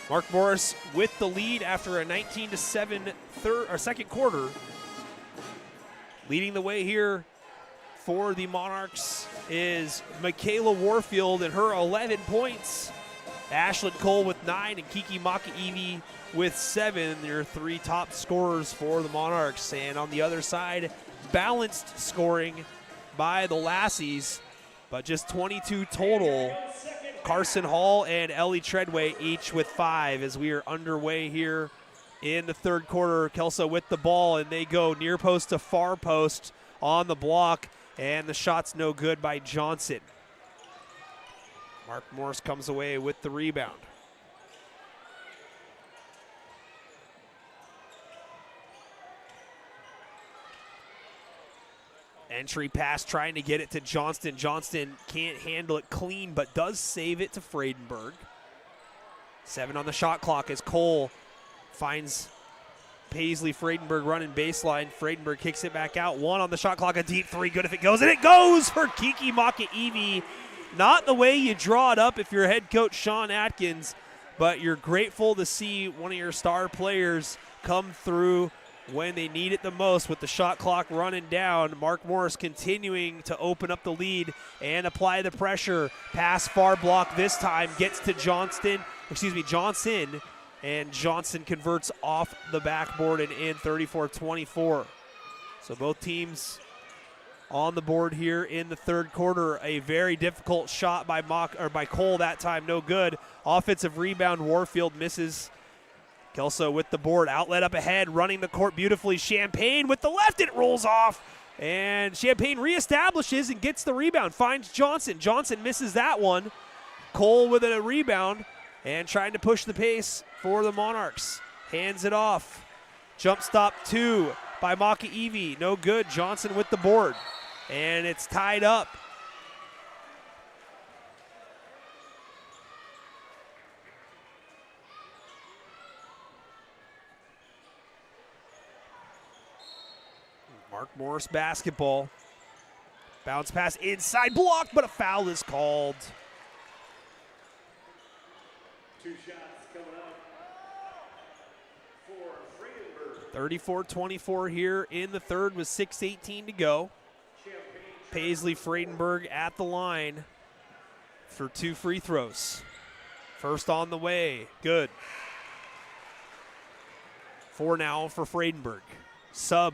Mark Morris with the lead after a 19-7 second quarter. Leading the way here for the Monarchs is Michaela Warfield and her 11 points. Ashlyn Cole with 9 and Kiki Makaivi with 7. Their 3 top scorers for the Monarchs. And on the other side, balanced scoring by the Lassies, but just 22 total. Carson Hall and Ellie Treadway each with 5 as we are underway here in the third quarter. Kelso with the ball, and they go near post to far post on the block, and the shot's no good by Johnson. Mark Morris comes away with the rebound. Entry pass trying to get it to Johnston. Johnston can't handle it clean, but does save it to Fredenberg. 7 on the shot clock as Cole finds Paisley Fredenberg running baseline. Fredenberg kicks it back out. 1 on the shot clock, a deep 3, good if it goes, and it goes for Kiki Makaivi. Not the way you draw it up if you're head coach Sean Atkins, but you're grateful to see one of your star players come through when they need it the most with the shot clock running down. Mark Morris continuing to open up the lead and apply the pressure. Pass far block this time, gets to Johnson, and Johnson converts off the backboard and in 34-24. So both teams on the board here in the third quarter. A very difficult shot by Cole that time, no good. Offensive rebound, Warfield misses. Kelso with the board, outlet up ahead, running the court beautifully. Champagne with the left, it rolls off, and Champagne reestablishes and gets the rebound, finds Johnson. Johnson misses that one. Cole with a rebound and trying to push the pace for the Monarchs. Hands it off. Jump stop 2 by Makaivi, no good. Johnson with the board, and it's tied up. Mark Morris basketball. Bounce pass inside, blocked, but a foul is called. 2 shots coming up for Fredenberg. 34-24 here in the third with 6:18 to go. Paisley Fredenberg at the line for 2 free throws. First on the way, good. 4 now for Fredenberg. Sub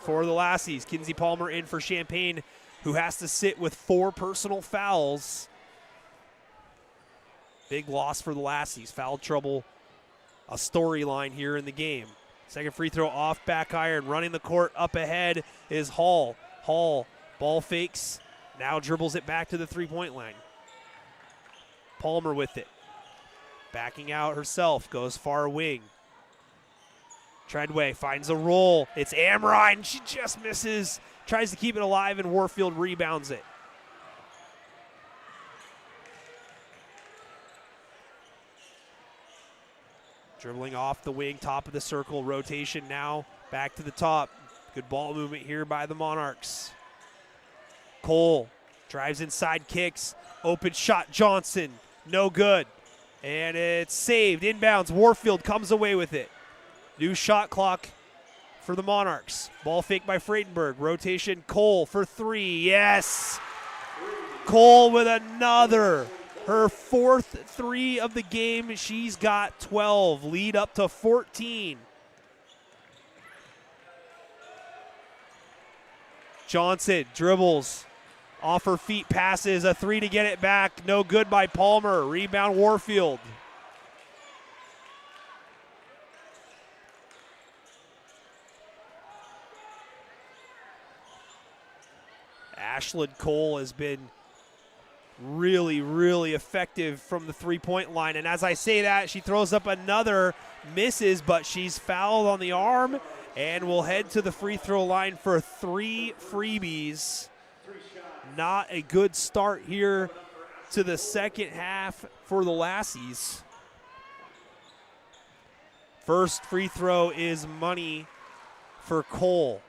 for the Lassies. Kinsey Palmer in for Champagne, who has to sit with 4 personal fouls. Big loss for the Lassies. Foul trouble, a storyline here in the game. Second free throw off, back iron. Running the court up ahead is Hall. Hall, ball fakes, now dribbles it back to the three-point line. Palmer with it. Backing out herself, goes far wing. Treadway finds a roll. It's Amrine. She just misses. Tries to keep it alive, and Warfield rebounds it. Dribbling off the wing, top of the circle. Rotation now. Back to the top. Good ball movement here by the Monarchs. Cole drives inside, kicks. Open shot, Johnson. No good. And it's saved. Inbounds. Warfield comes away with it. New shot clock for the Monarchs. Ball fake by Fredenberg. Rotation, Cole for 3. Yes! Cole with another. Her 4th 3 of the game. She's got 12. Lead up to 14. Johnson dribbles. Off her feet, passes. A 3 to get it back. No good by Palmer. Rebound, Warfield. Ashlyn Cole has been really, really effective from the three-point line. And as I say that, she throws up another, misses, but she's fouled on the arm and will head to the free throw line for 3 freebies. Not a good start here to the second half for the Lassies. First free throw is money for Cole.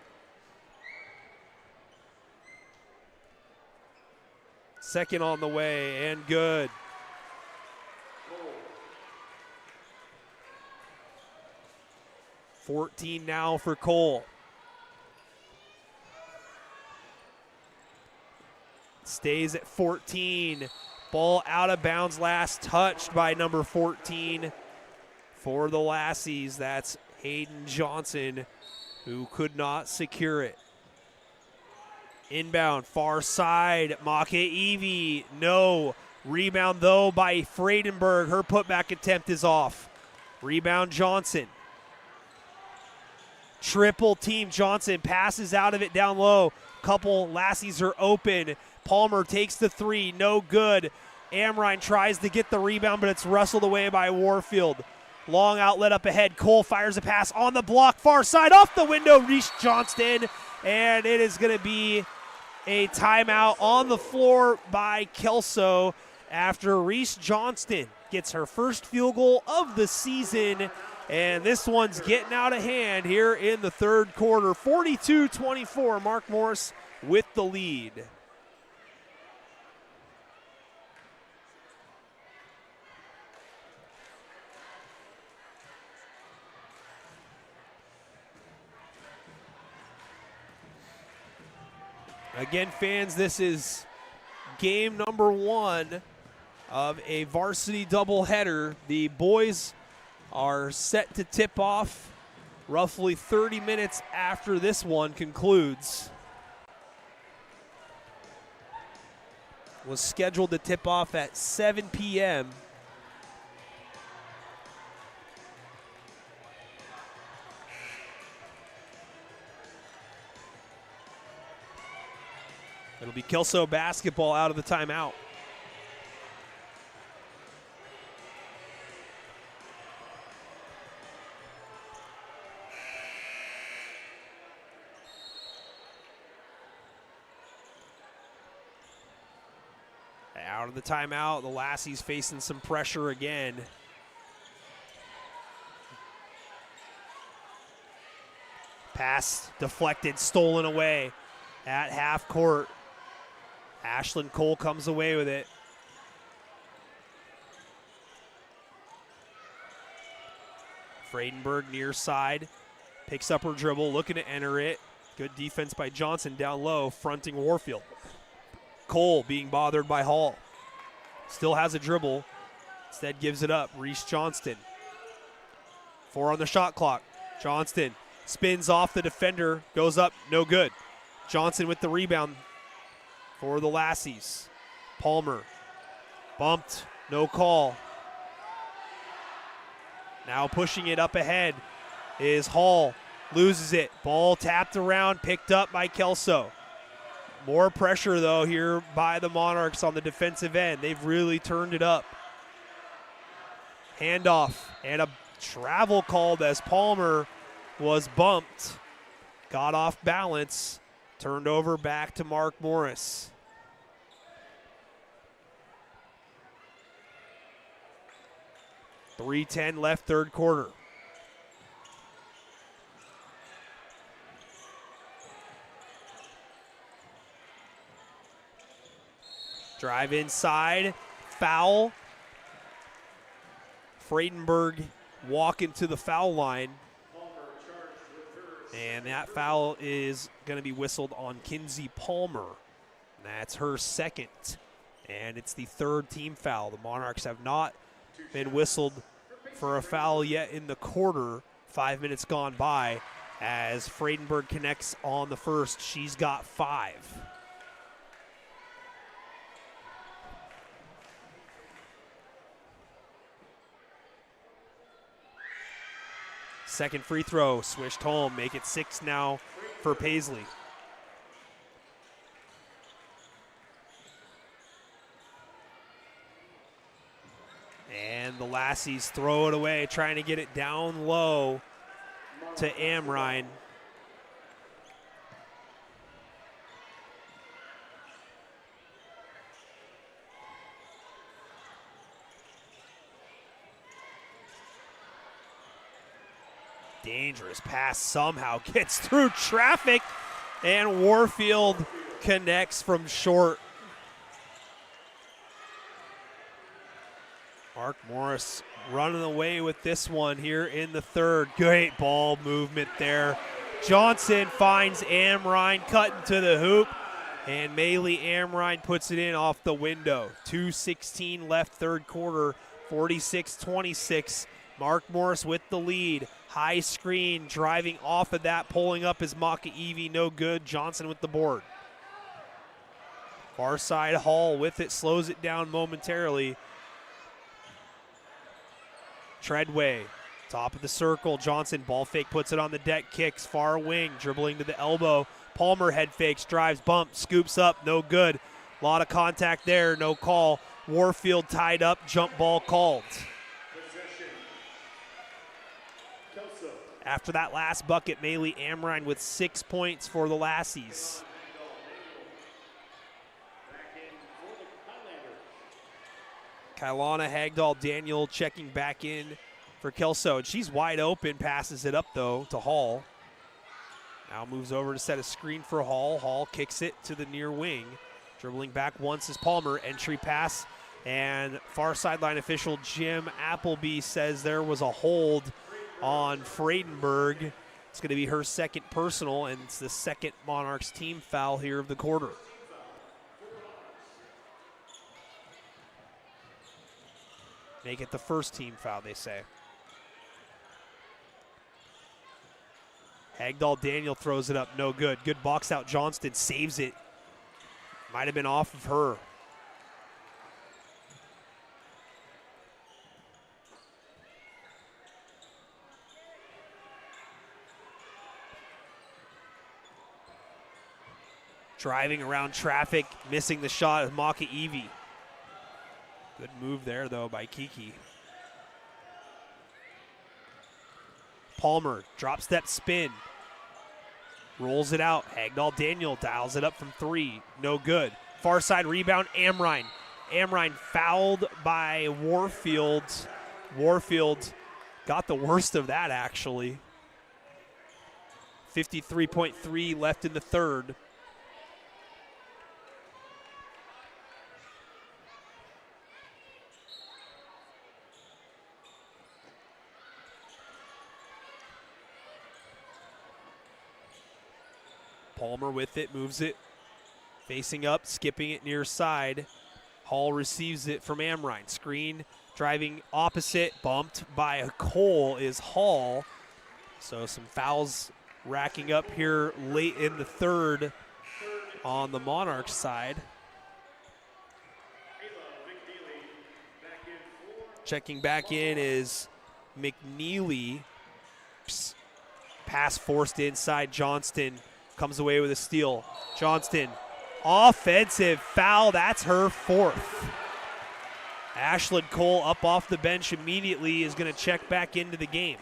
Second on the way and good. Cole. 14 now for Cole. Stays at 14. Ball out of bounds, last touched by number 14 for the Lassies. That's Hayden Johnson, who could not secure it. Inbound, far side, Maka-Evie, no. Rebound, though, by Fredenberg. Her putback attempt is off. Rebound, Johnson. Triple team Johnson, passes out of it down low. Couple Lassies are open. Palmer takes the three, no good. Amrine tries to get the rebound, but it's wrestled away by Warfield. Long outlet up ahead. Cole fires a pass on the block, far side, off the window, Reese Johnston. And it is going to be a timeout on the floor by Kelso after Reese Johnston gets her first field goal of the season. And this one's getting out of hand here in the third quarter. 42-24, Mark Morris with the lead. Again, fans, this is game number 1 of a varsity doubleheader. The boys are set to tip off roughly 30 minutes after this one concludes. Was scheduled to tip off at 7 p.m. It'll be Kelso basketball out of the timeout. Out of the timeout, the Lassies facing some pressure again. Pass deflected, stolen away at half court. Ashlyn Cole comes away with it. Fredenberg near side, picks up her dribble, looking to enter it. Good defense by Johnson down low, fronting Warfield. Cole being bothered by Hall. Still has a dribble, instead gives it up. Reese Johnston. 4 on the shot clock. Johnston spins off the defender, goes up, no good. Johnson with the rebound for the Lassies. Palmer bumped, no call. Now pushing it up ahead is Hall. Loses it. Ball tapped around, picked up by Kelso. More pressure, though, here by the Monarchs on the defensive end. They've really turned it up. Handoff and a travel called as Palmer was bumped. Got off balance. Turned over back to Mark Morris. .310 left third quarter. Drive inside, foul. Fredenberg walking to the foul line. And that foul is going to be whistled on Kinsey Palmer. That's her second. And it's the third team foul. The Monarchs have not been whistled for a foul yet in the quarter. 5 minutes gone by as Fredenberg connects on the first. She's got 5. Second free throw, swished home, make it 6 now for Paisley. And the Lassies throw it away, trying to get it down low to Amrine. Dangerous pass somehow gets through traffic, and Warfield connects from short. Mark Morris running away with this one here in the third. Great ball movement there. Johnson finds Amrine cutting to the hoop, and Maylee Amrine puts it in off the window. 2:16 left third quarter, 46-26. Mark Morris with the lead. High screen, driving off of that, pulling up is Maka-Evie, no good. Johnson with the board. Far side, Hall with it, slows it down momentarily. Treadway, top of the circle. Johnson, ball fake, puts it on the deck, kicks, far wing, dribbling to the elbow. Palmer head fakes, drives, bump, scoops up, no good. A lot of contact there, no call. Warfield tied up, jump ball called. After that last bucket, Maylee Amrine with 6 points for the Lassies. Kailana Hagdahl Daniel checking back in for Kelso, and she's wide open, passes it up though to Hall. Now moves over to set a screen for Hall. Hall kicks it to the near wing. Dribbling back once is Palmer, entry pass, and far sideline official Jim Appleby says there was a hold on Friedenberg. It's going to be her second personal, and it's the second Monarchs team foul here of the quarter. Make it the first team foul, they say. Hagdahl Daniel throws it up, no good. Good box out, Johnston saves it. Might have been off of her. Driving around traffic, missing the shot of Maka-Evie. Good move there, though, by Kiki. Palmer, drop step spin. Rolls it out. Hagdahl Daniel dials it up from three. No good. Far side rebound, Amrine. Amrine fouled by Warfield. Warfield got the worst of that, actually. 53.3 left in the third. Palmer with it, moves it, facing up, skipping it near side. Hall receives it from Amrine. Screen, driving opposite, bumped by Cole is Hall. So some fouls racking up here late in the third on the Monarchs side. Checking back in is McNeely. Pass forced inside, Johnston comes away with a steal. Johnston, offensive foul, that's her fourth. Ashlyn Cole up off the bench immediately is going to check back into the game.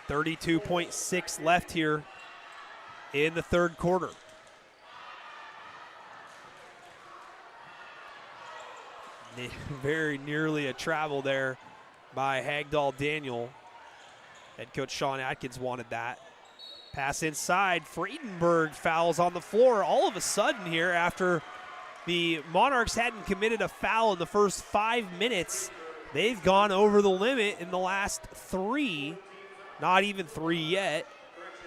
.6 left here in the third quarter. Very nearly a travel there by Hagdahl Daniel. Head coach Sean Atkins wanted that. Pass inside, Friedenberg fouls on the floor all of a sudden here after the Monarchs hadn't committed a foul in the first 5 minutes. They've gone over the limit in the last three, not even three yet.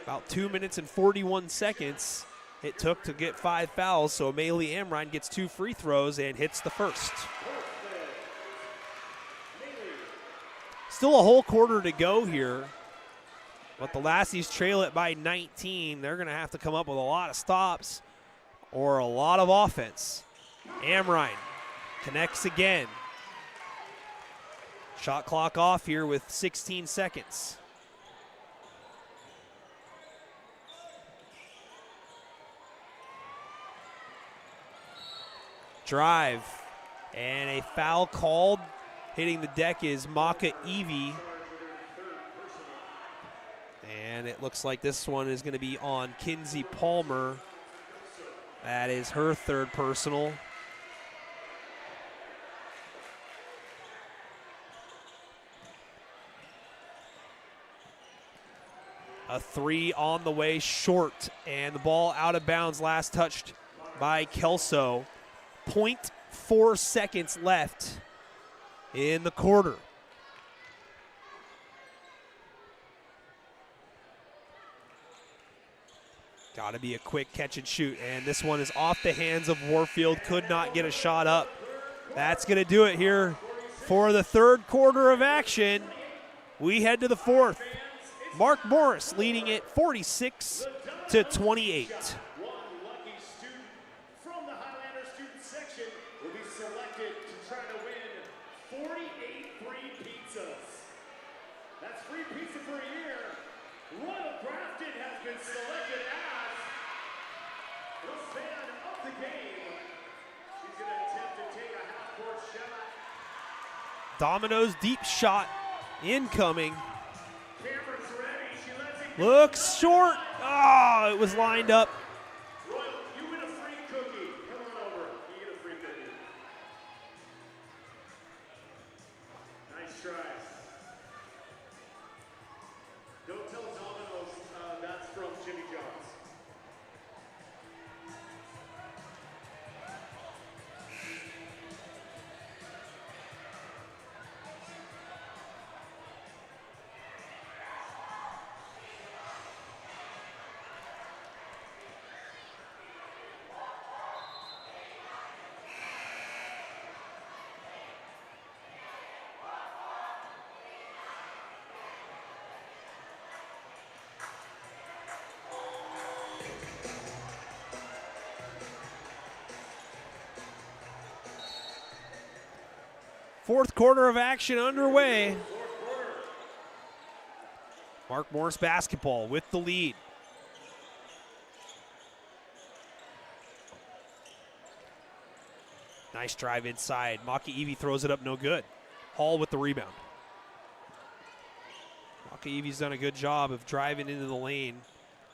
About 2 minutes and 41 seconds it took to get 5 fouls, so Maylee Amrine gets 2 free throws and hits the first. Still a whole quarter to go here, but the Lassies trail it by 19. They're going to have to come up with a lot of stops or a lot of offense. Amrine connects again. Shot clock off here with 16 seconds. Drive, and a foul called. Hitting the deck is Maka-Evie. And it looks like this one is going to be on Kinsey Palmer. That is her third personal. A three on the way short, and the ball out of bounds, last touched by Kelso. 0.4 seconds left in the quarter. Got to be a quick catch and shoot, and this one is off the hands of Warfield. Could not get a shot up. That's going to do it here for the third quarter of action. We head to the fourth. Mark Morris leading it 46-28. One lucky student from the Highlander student section will be selected to try to win 48 free pizzas. That's free pizza for a year. Royal Grafton has been selected as the fan of the game. She's going to attempt to take a half-court shot. Domino's deep shot incoming. Cameron's ready. She lets it Looks short. Oh, it was lined up. Royal, you win a free cookie. Come on over. You get a free cookie. Nice try. Don't tell Domino's that's from Jimmy John's. Fourth quarter of action underway. Mark Morris basketball with the lead. Nice drive inside. Maki Evie throws it up, no good. Hall with the rebound. Maki Evie's done a good job of driving into the lane,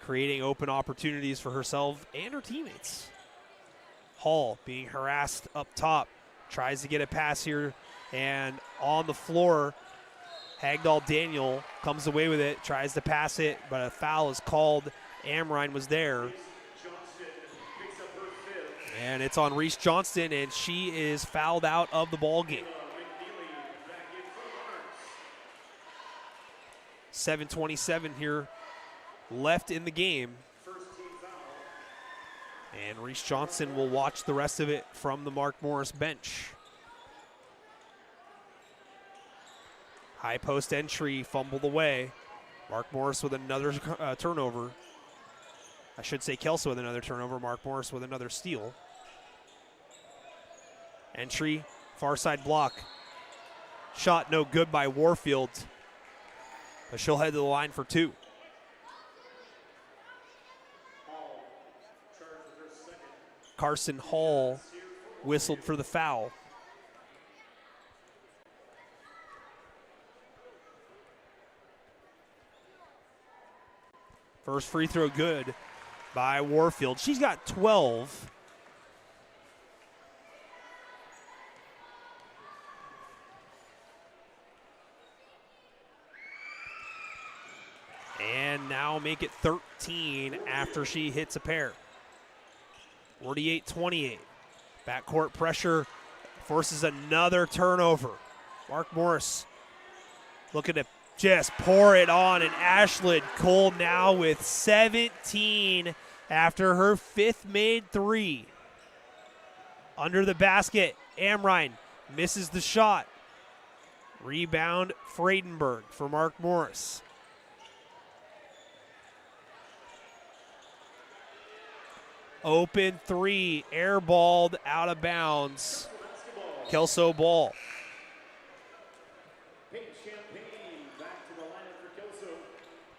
creating open opportunities for herself and her teammates. Hall being harassed up top. Tries to get a pass here, and on the floor, Hagdahl Daniel comes away with it, tries to pass it, but a foul is called. Amrine was there. And it's on Reese Johnston, and she is fouled out of the ball game. 7:27 here left in the game. And Reese Johnson will watch the rest of it from the Mark Morris bench. High post entry, fumbled away. Mark Morris with another turnover. I should say Kelso with another turnover. Mark Morris with another steal. Entry, far side block. Shot no good by Warfield. But she'll head to the line for two. Carson Hall whistled for the foul. First free throw good by Warfield. She's got 12. And now make it 13 after she hits a pair. 48-28. Backcourt pressure forces another turnover. Mark Morris looking to just pour it on, and Ashlyn Cole now with 17 after her fifth made three. Under the basket, Amrine misses the shot. Rebound, Friedenberg for Mark Morris. Open three, airballed out of bounds. Kelso ball.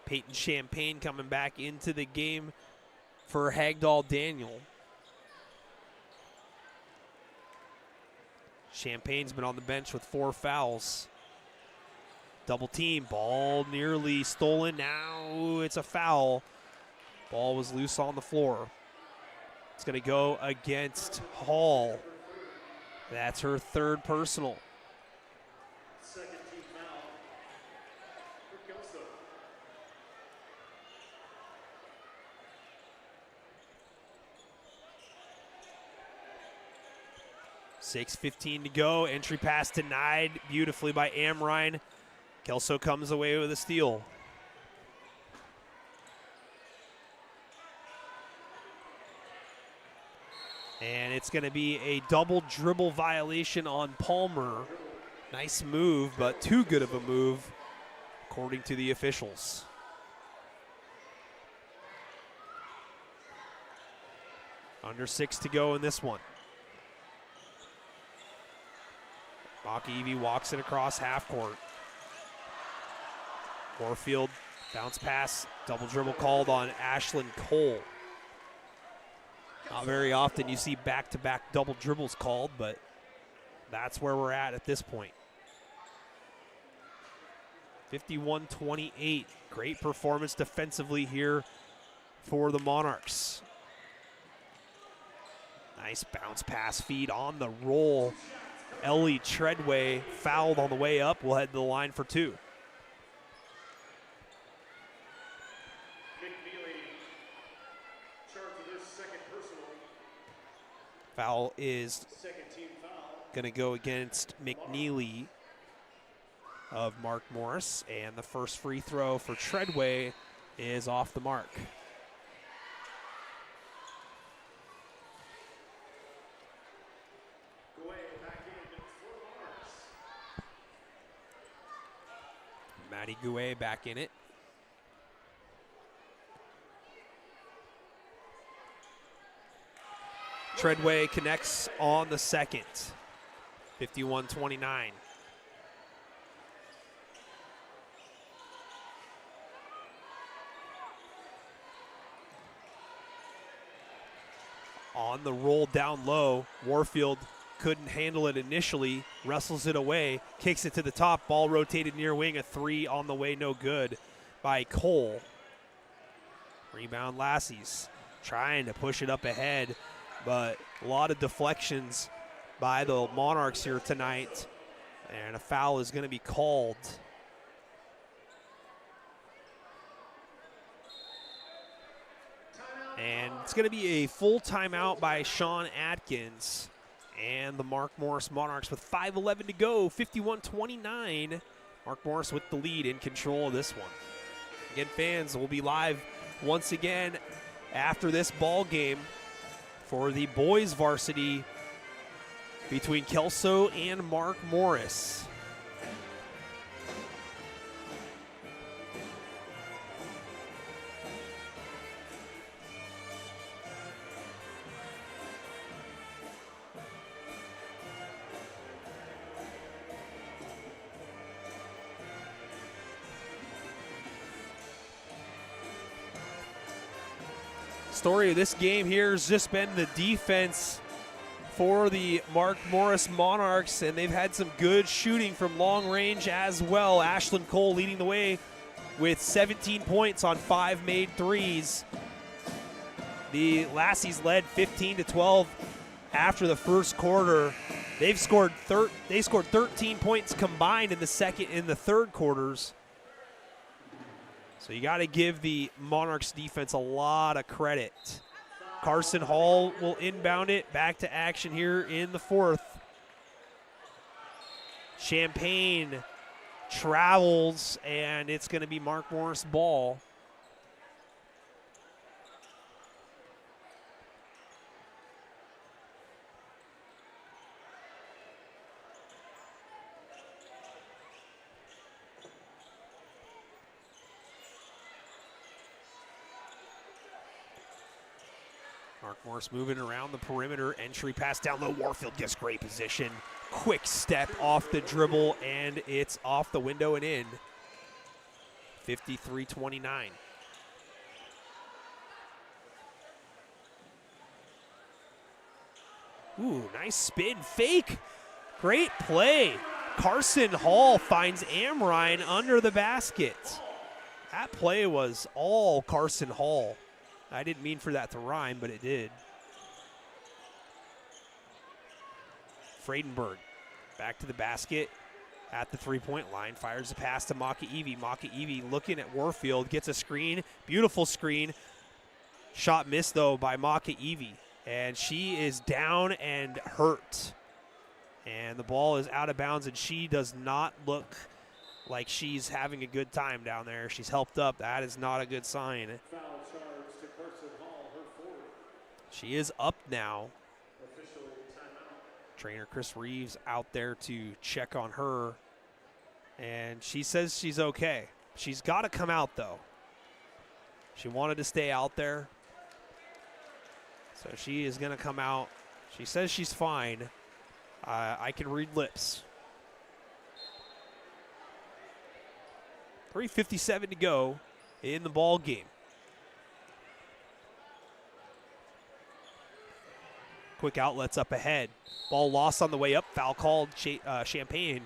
Peyton Champagne coming back into the game for Hagdahl Daniel. Champagne's been on the bench with 4 fouls. Double team, ball nearly stolen. Now it's a foul. Ball was loose on the floor. It's going to go against Hall. That's her third personal. Second team foul for Kelso. 6:15 to go. Entry pass denied beautifully by Amrine. Kelso comes away with a steal. And it's going to be a double dribble violation on Palmer. Nice move, but too good of a move, according to the officials. Under 6 to go in this one. Maki walks it across half court. Warfield, bounce pass, double dribble called on Ashlyn Cole. Not very often you see back-to-back double dribbles called, but that's where we're at this point. 51-28. Great performance defensively here for the Monarchs. Nice bounce pass feed on the roll. Ellie Treadway fouled on the way up. Will head to the line for 2. Foul is going to go against McNeely of Mark Morris, and the first free throw for Treadway is off the mark. Maddie Gouet back in it. Treadway connects on the second. 51-29. On the roll down low, Warfield couldn't handle it initially, wrestles it away, kicks it to the top, ball rotated near wing, a 3 on the way, no good by Cole. Rebound Lassies, trying to push it up ahead, but a lot of deflections by the Monarchs here tonight, and a foul is going to be called. And it's going to be a full timeout by Sean Atkins. And the Mark Morris Monarchs with 5:11 to go, 51-29. Mark Morris with the lead, in control of this one. Again, fans, we'll be live once again after this ball game for the boys varsity between Kelso and Mark Morris. Story of this game here has just been the defense for the Mark Morris Monarchs, and they've had some good shooting from long range as well. Ashlyn Cole leading the way with 17 points on 5 made threes. The Lassies led 15-12 after the first quarter. They've scored 13 points combined in the second and the third quarters. So you got to give the Monarchs defense a lot of credit. Carson Hall will inbound it. Back to action here in the fourth. Champagne travels, and it's going to be Mark Morris ball. Mark Morris moving around the perimeter. Entry pass down low. Warfield gets great position. Quick step off the dribble, and it's off the window and in. 53-29. Ooh, nice spin fake. Great play. Carson Hall finds Amrine under the basket. That play was all Carson Hall. I didn't mean for that to rhyme, but it did. Friedenberg back to the basket at the three-point line. Fires a pass to Maka-Evie. Maka-Evie looking at Warfield. Gets a screen. Beautiful screen. Shot missed, though, by Maka-Evie. And she is down and hurt. And the ball is out of bounds, and she does not look like she's having a good time down there. She's helped up. That is not a good sign. Foul charge to Carson Hall, her fourth. She is up now. Official timeout. Trainer Chris Reeves out there to check on her. And she says she's okay. She's got to come out, though. She wanted to stay out there. So she is going to come out. She says she's fine. I can read lips. 3:57 to go in the ball game. Quick outlets up ahead. Ball lost on the way up. Foul called. Champagne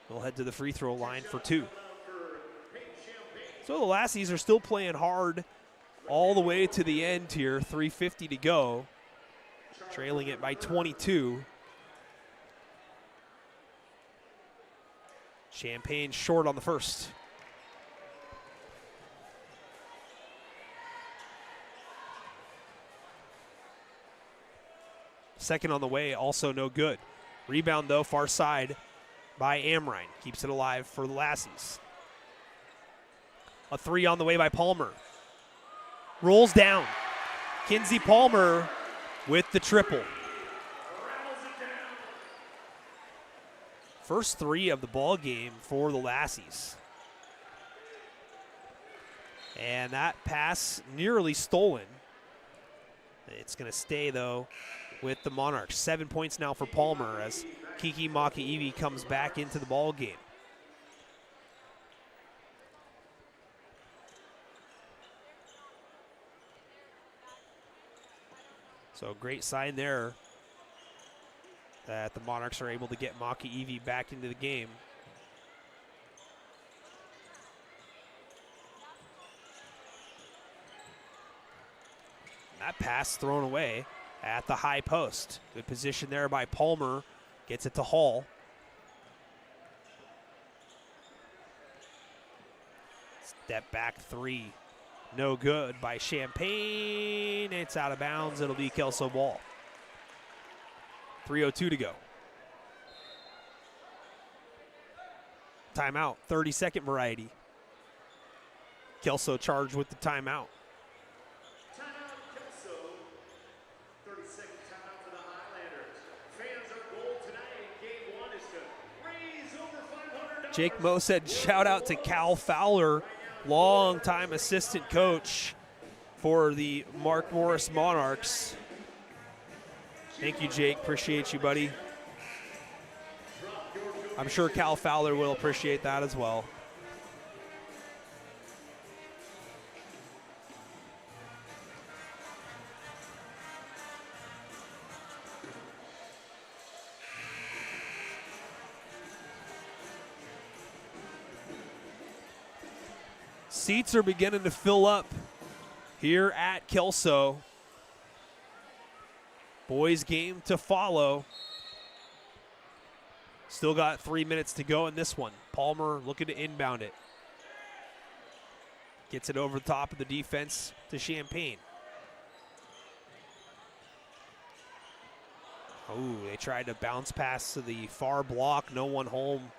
will head to the free throw line for two. So the Lassies are still playing hard all the way to the end here. 3:50 to go. Trailing it by 22. Champagne short on the first. Second on the way, also no good. Rebound, though, far side by Amrine. Keeps it alive for the Lassies. A three on the way by Palmer. Rolls down. Kinsey Palmer with the triple. First three of the ball game for the Lassies. And that pass nearly stolen. It's going to stay, though, with the Monarchs. 7 points now for Palmer as Kiki Makaiwi comes back into the ball game. So great sign there that the Monarchs are able to get Makaiwi back into the game. That pass thrown away at the high post. Good position there by Palmer. Gets it to Hall. Step back three. No good by Champagne. It's out of bounds. It'll be Kelso ball. 3:02 to go. Timeout. 30-second variety. Kelso charged with the timeout. Timeout, Kelso. 30-second timeout for the Highlanders. Fans, our goal tonight in game one is to raise over $500. Jake Moe said shout out to Cal Fowler, longtime assistant coach for the Mark Morris Monarchs. Thank you, Jake. Appreciate you, buddy. I'm sure Cal Fowler will appreciate that as well. Seats are beginning to fill up here at Kelso. Boys game to follow. Still got 3 minutes to go in this one. Palmer looking to inbound it. Gets it over the top of the defense to Champagne. Oh, they tried to bounce pass to the far block. No one home.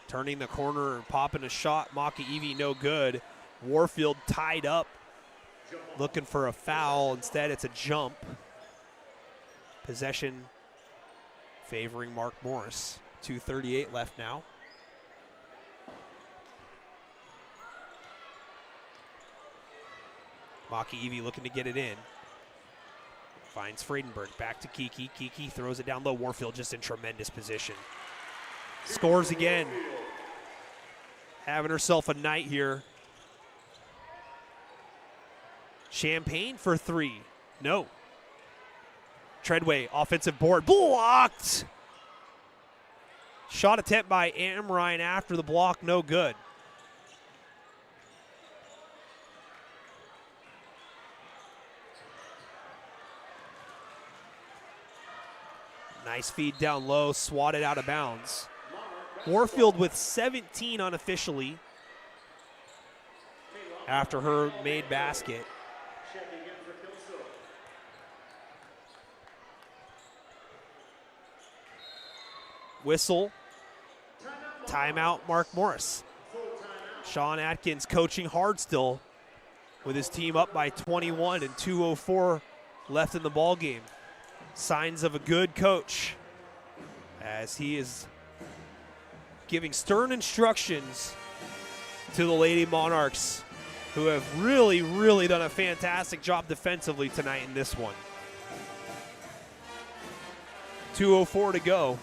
Turning the corner and popping a shot. Makaiwi no good. Warfield tied up, looking for a foul. Instead, it's a jump. Possession favoring Mark Morris. 2:38 left now. Makaiwi looking to get it in. Finds Friedenberg. Back to Kiki. Kiki throws it down low. Warfield just in tremendous position. Scores again. Having herself a night here. Champagne for three. No. Treadway, offensive board. Blocked! Shot attempt by Amrine after the block. No good. Nice feed down low. Swatted out of bounds. Warfield with 17 unofficially after her made basket. Checking in for Kelso. Whistle. Timeout, Mark Morris. Sean Atkins coaching hard still with his team up by 21 and 2:04 left in the ball game. Signs of a good coach as he is giving stern instructions to the Lady Monarchs, who have really done a fantastic job defensively tonight in this one. 2:04 to go.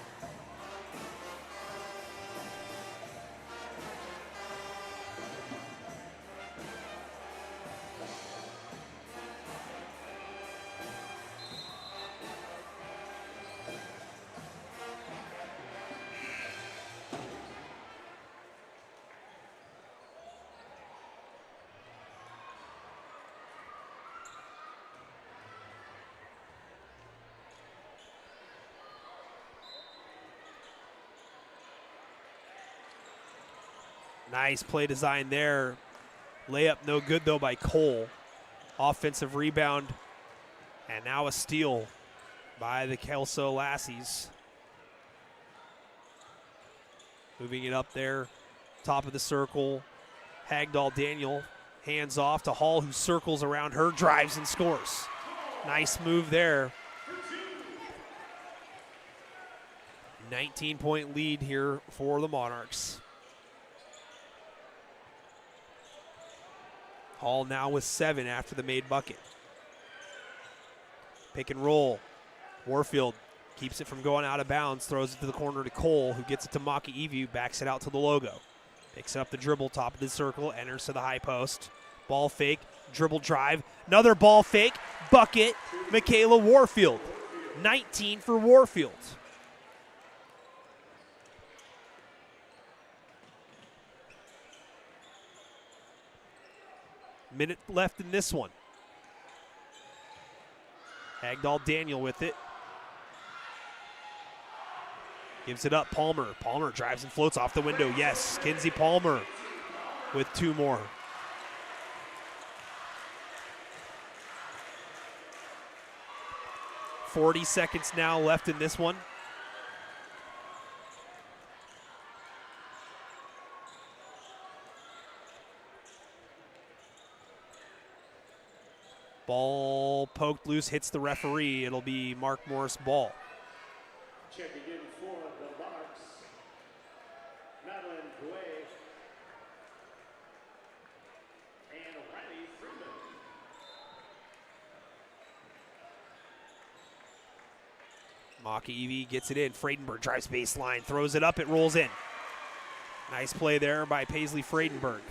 Nice play design there. Layup no good though by Cole. Offensive rebound and now a steal by the Kelso Lassies. Moving it up there, top of the circle. Hagdahl Daniel, hands off to Hall, who circles around her, drives and scores. Nice move there. 19-point lead here for the Monarchs. Hall now with 7 after the made bucket. Pick and roll. Warfield keeps it from going out of bounds, throws it to the corner to Cole, who gets it to Maki Evu, backs it out to the logo. Picks up the dribble, top of the circle, enters to the high post. Ball fake, dribble drive, another ball fake, bucket, Michaela Warfield. 19 for Warfield. Minute left in this one. Hagdahl Daniel with it. Gives it up, Palmer. Palmer drives and floats off the window. Yes, Kinsey Palmer with 2 more. .40 seconds now left in this one. Ball poked loose, hits the referee. It'll be Mark Morris ball. Checking in for the Monarchs, Madeline Gouet and Riley Freeman. Maki Evie gets it in. Friedenberg drives baseline, throws it up, it rolls in. Nice play there by Paisley Friedenberg.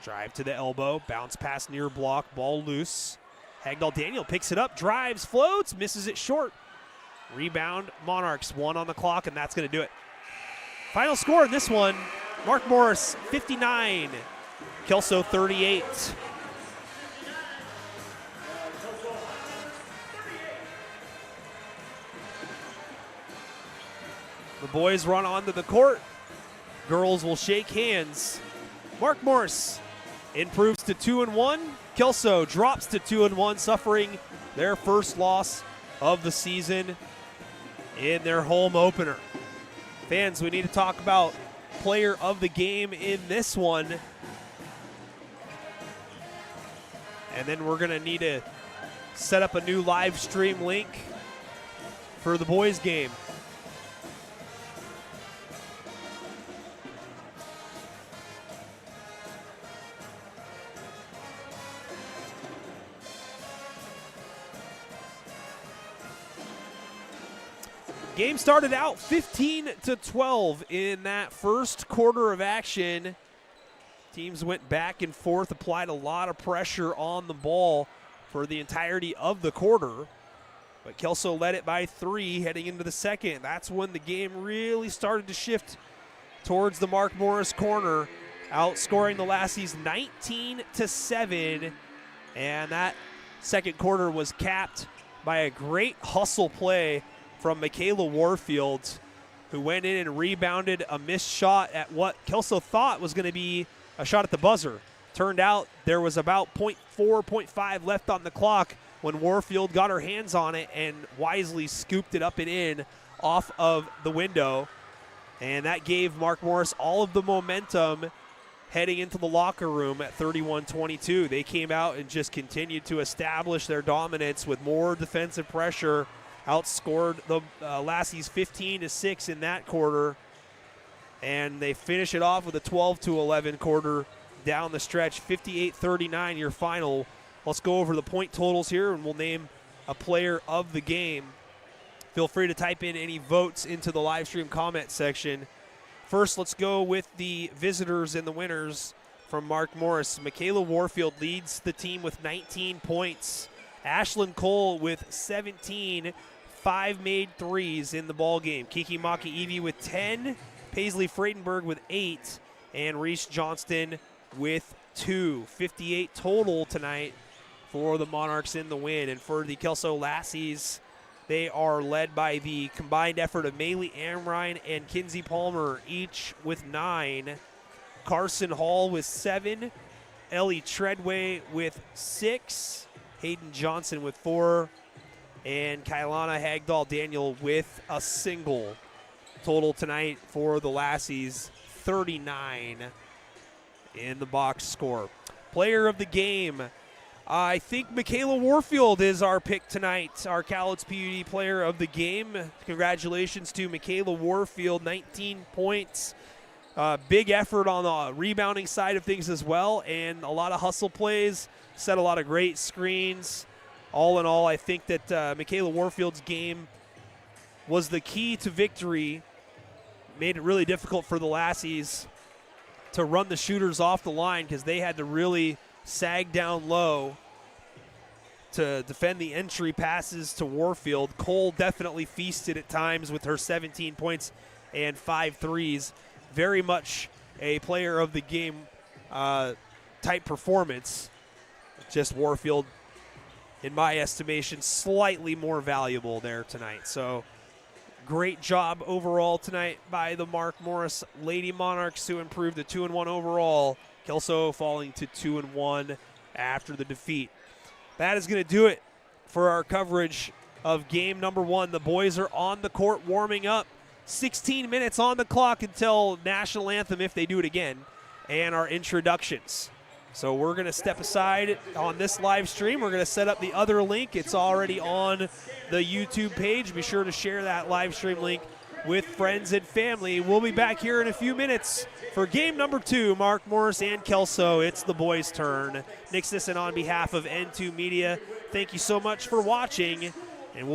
Drive to the elbow, bounce pass near block, ball loose. Hagdahl Daniel picks it up, drives, floats, misses it short. Rebound, Monarchs, 1 on the clock, and that's going to do it. Final score in this one, Mark Morris 59, Kelso 38. The boys run onto the court. Girls will shake hands. Mark Morris improves to 2-1. Kelso drops to 2-1, suffering their first loss of the season in their home opener. Fans, we need to talk about player of the game in this one. And then we're going to need to set up a new live stream link for the boys' game. Game started out 15-12 in that first quarter of action. Teams went back and forth, applied a lot of pressure on the ball for the entirety of the quarter. But Kelso led it by 3 heading into the second. That's when the game really started to shift towards the Mark Morris corner outscoring the Lassies 19-7. And that second quarter was capped by a great hustle play from Michaela Warfield, who went in and rebounded a missed shot at what Kelso thought was going to be a shot at the buzzer. Turned out there was about 0.4, 0.5 left on the clock when Warfield got her hands on it and wisely scooped it up and in off of the window. And that gave Mark Morris all of the momentum heading into the locker room at 31-22. They came out and just continued to establish their dominance with more defensive pressure, outscored the Lassies 15-6 in that quarter, and they finish it off with a 12-11 quarter down the stretch, 58-39 your final. Let's go over the point totals here, and we'll name a player of the game. Feel free to type in any votes into the live stream comment section. First, let's go with the visitors and the winners from Mark Morris. Michaela Warfield leads the team with 19 points. Ashlyn Cole with 17, 5 made threes in the ball game. Kiki Maki-Evie with 10, Paisley Freidenberg with 8, and Reese Johnston with 2. 58 total tonight for the Monarchs in the win. And for the Kelso Lassies, they are led by the combined effort of Maylee Amrine and Kinsey Palmer, each with 9. Carson Hall with 7. Ellie Treadway with 6. Hayden Johnson with 4. And Kailana Hagdahl Daniel with a single. Total tonight for the Lassies, 39 in the box score. Player of the game, I think Michaela Warfield is our pick tonight, our Cowlitz PUD player of the game. Congratulations to Michaela Warfield, 19 points. Big effort on the rebounding side of things as well, and a lot of hustle plays, set a lot of great screens. All in all, I think that Michaela Warfield's game was the key to victory, made it really difficult for the Lassies to run the shooters off the line because they had to really sag down low to defend the entry passes to Warfield. Cole definitely feasted at times with her 17 points and 5 threes. Very much a player of the game type performance. Just Warfield, in my estimation, slightly more valuable there tonight. So great job overall tonight by the Mark Morris Lady Monarchs, who improved to 2-1 overall. Kelso falling to 2-1 after the defeat. That is going to do it for our coverage of game number 1. The boys are on the court warming up. 16 minutes on the clock until national anthem, if they do it again, and our introductions. So we're going to step aside on this live stream. We're going to set up the other link. It's already on the YouTube page. Be sure to share that live stream link with friends and family. We'll be back here in a few minutes for game number 2, Mark Morris and Kelso. It's the boys' turn. Nick Sisson on behalf of N2 Media, thank you so much for watching, and we'll be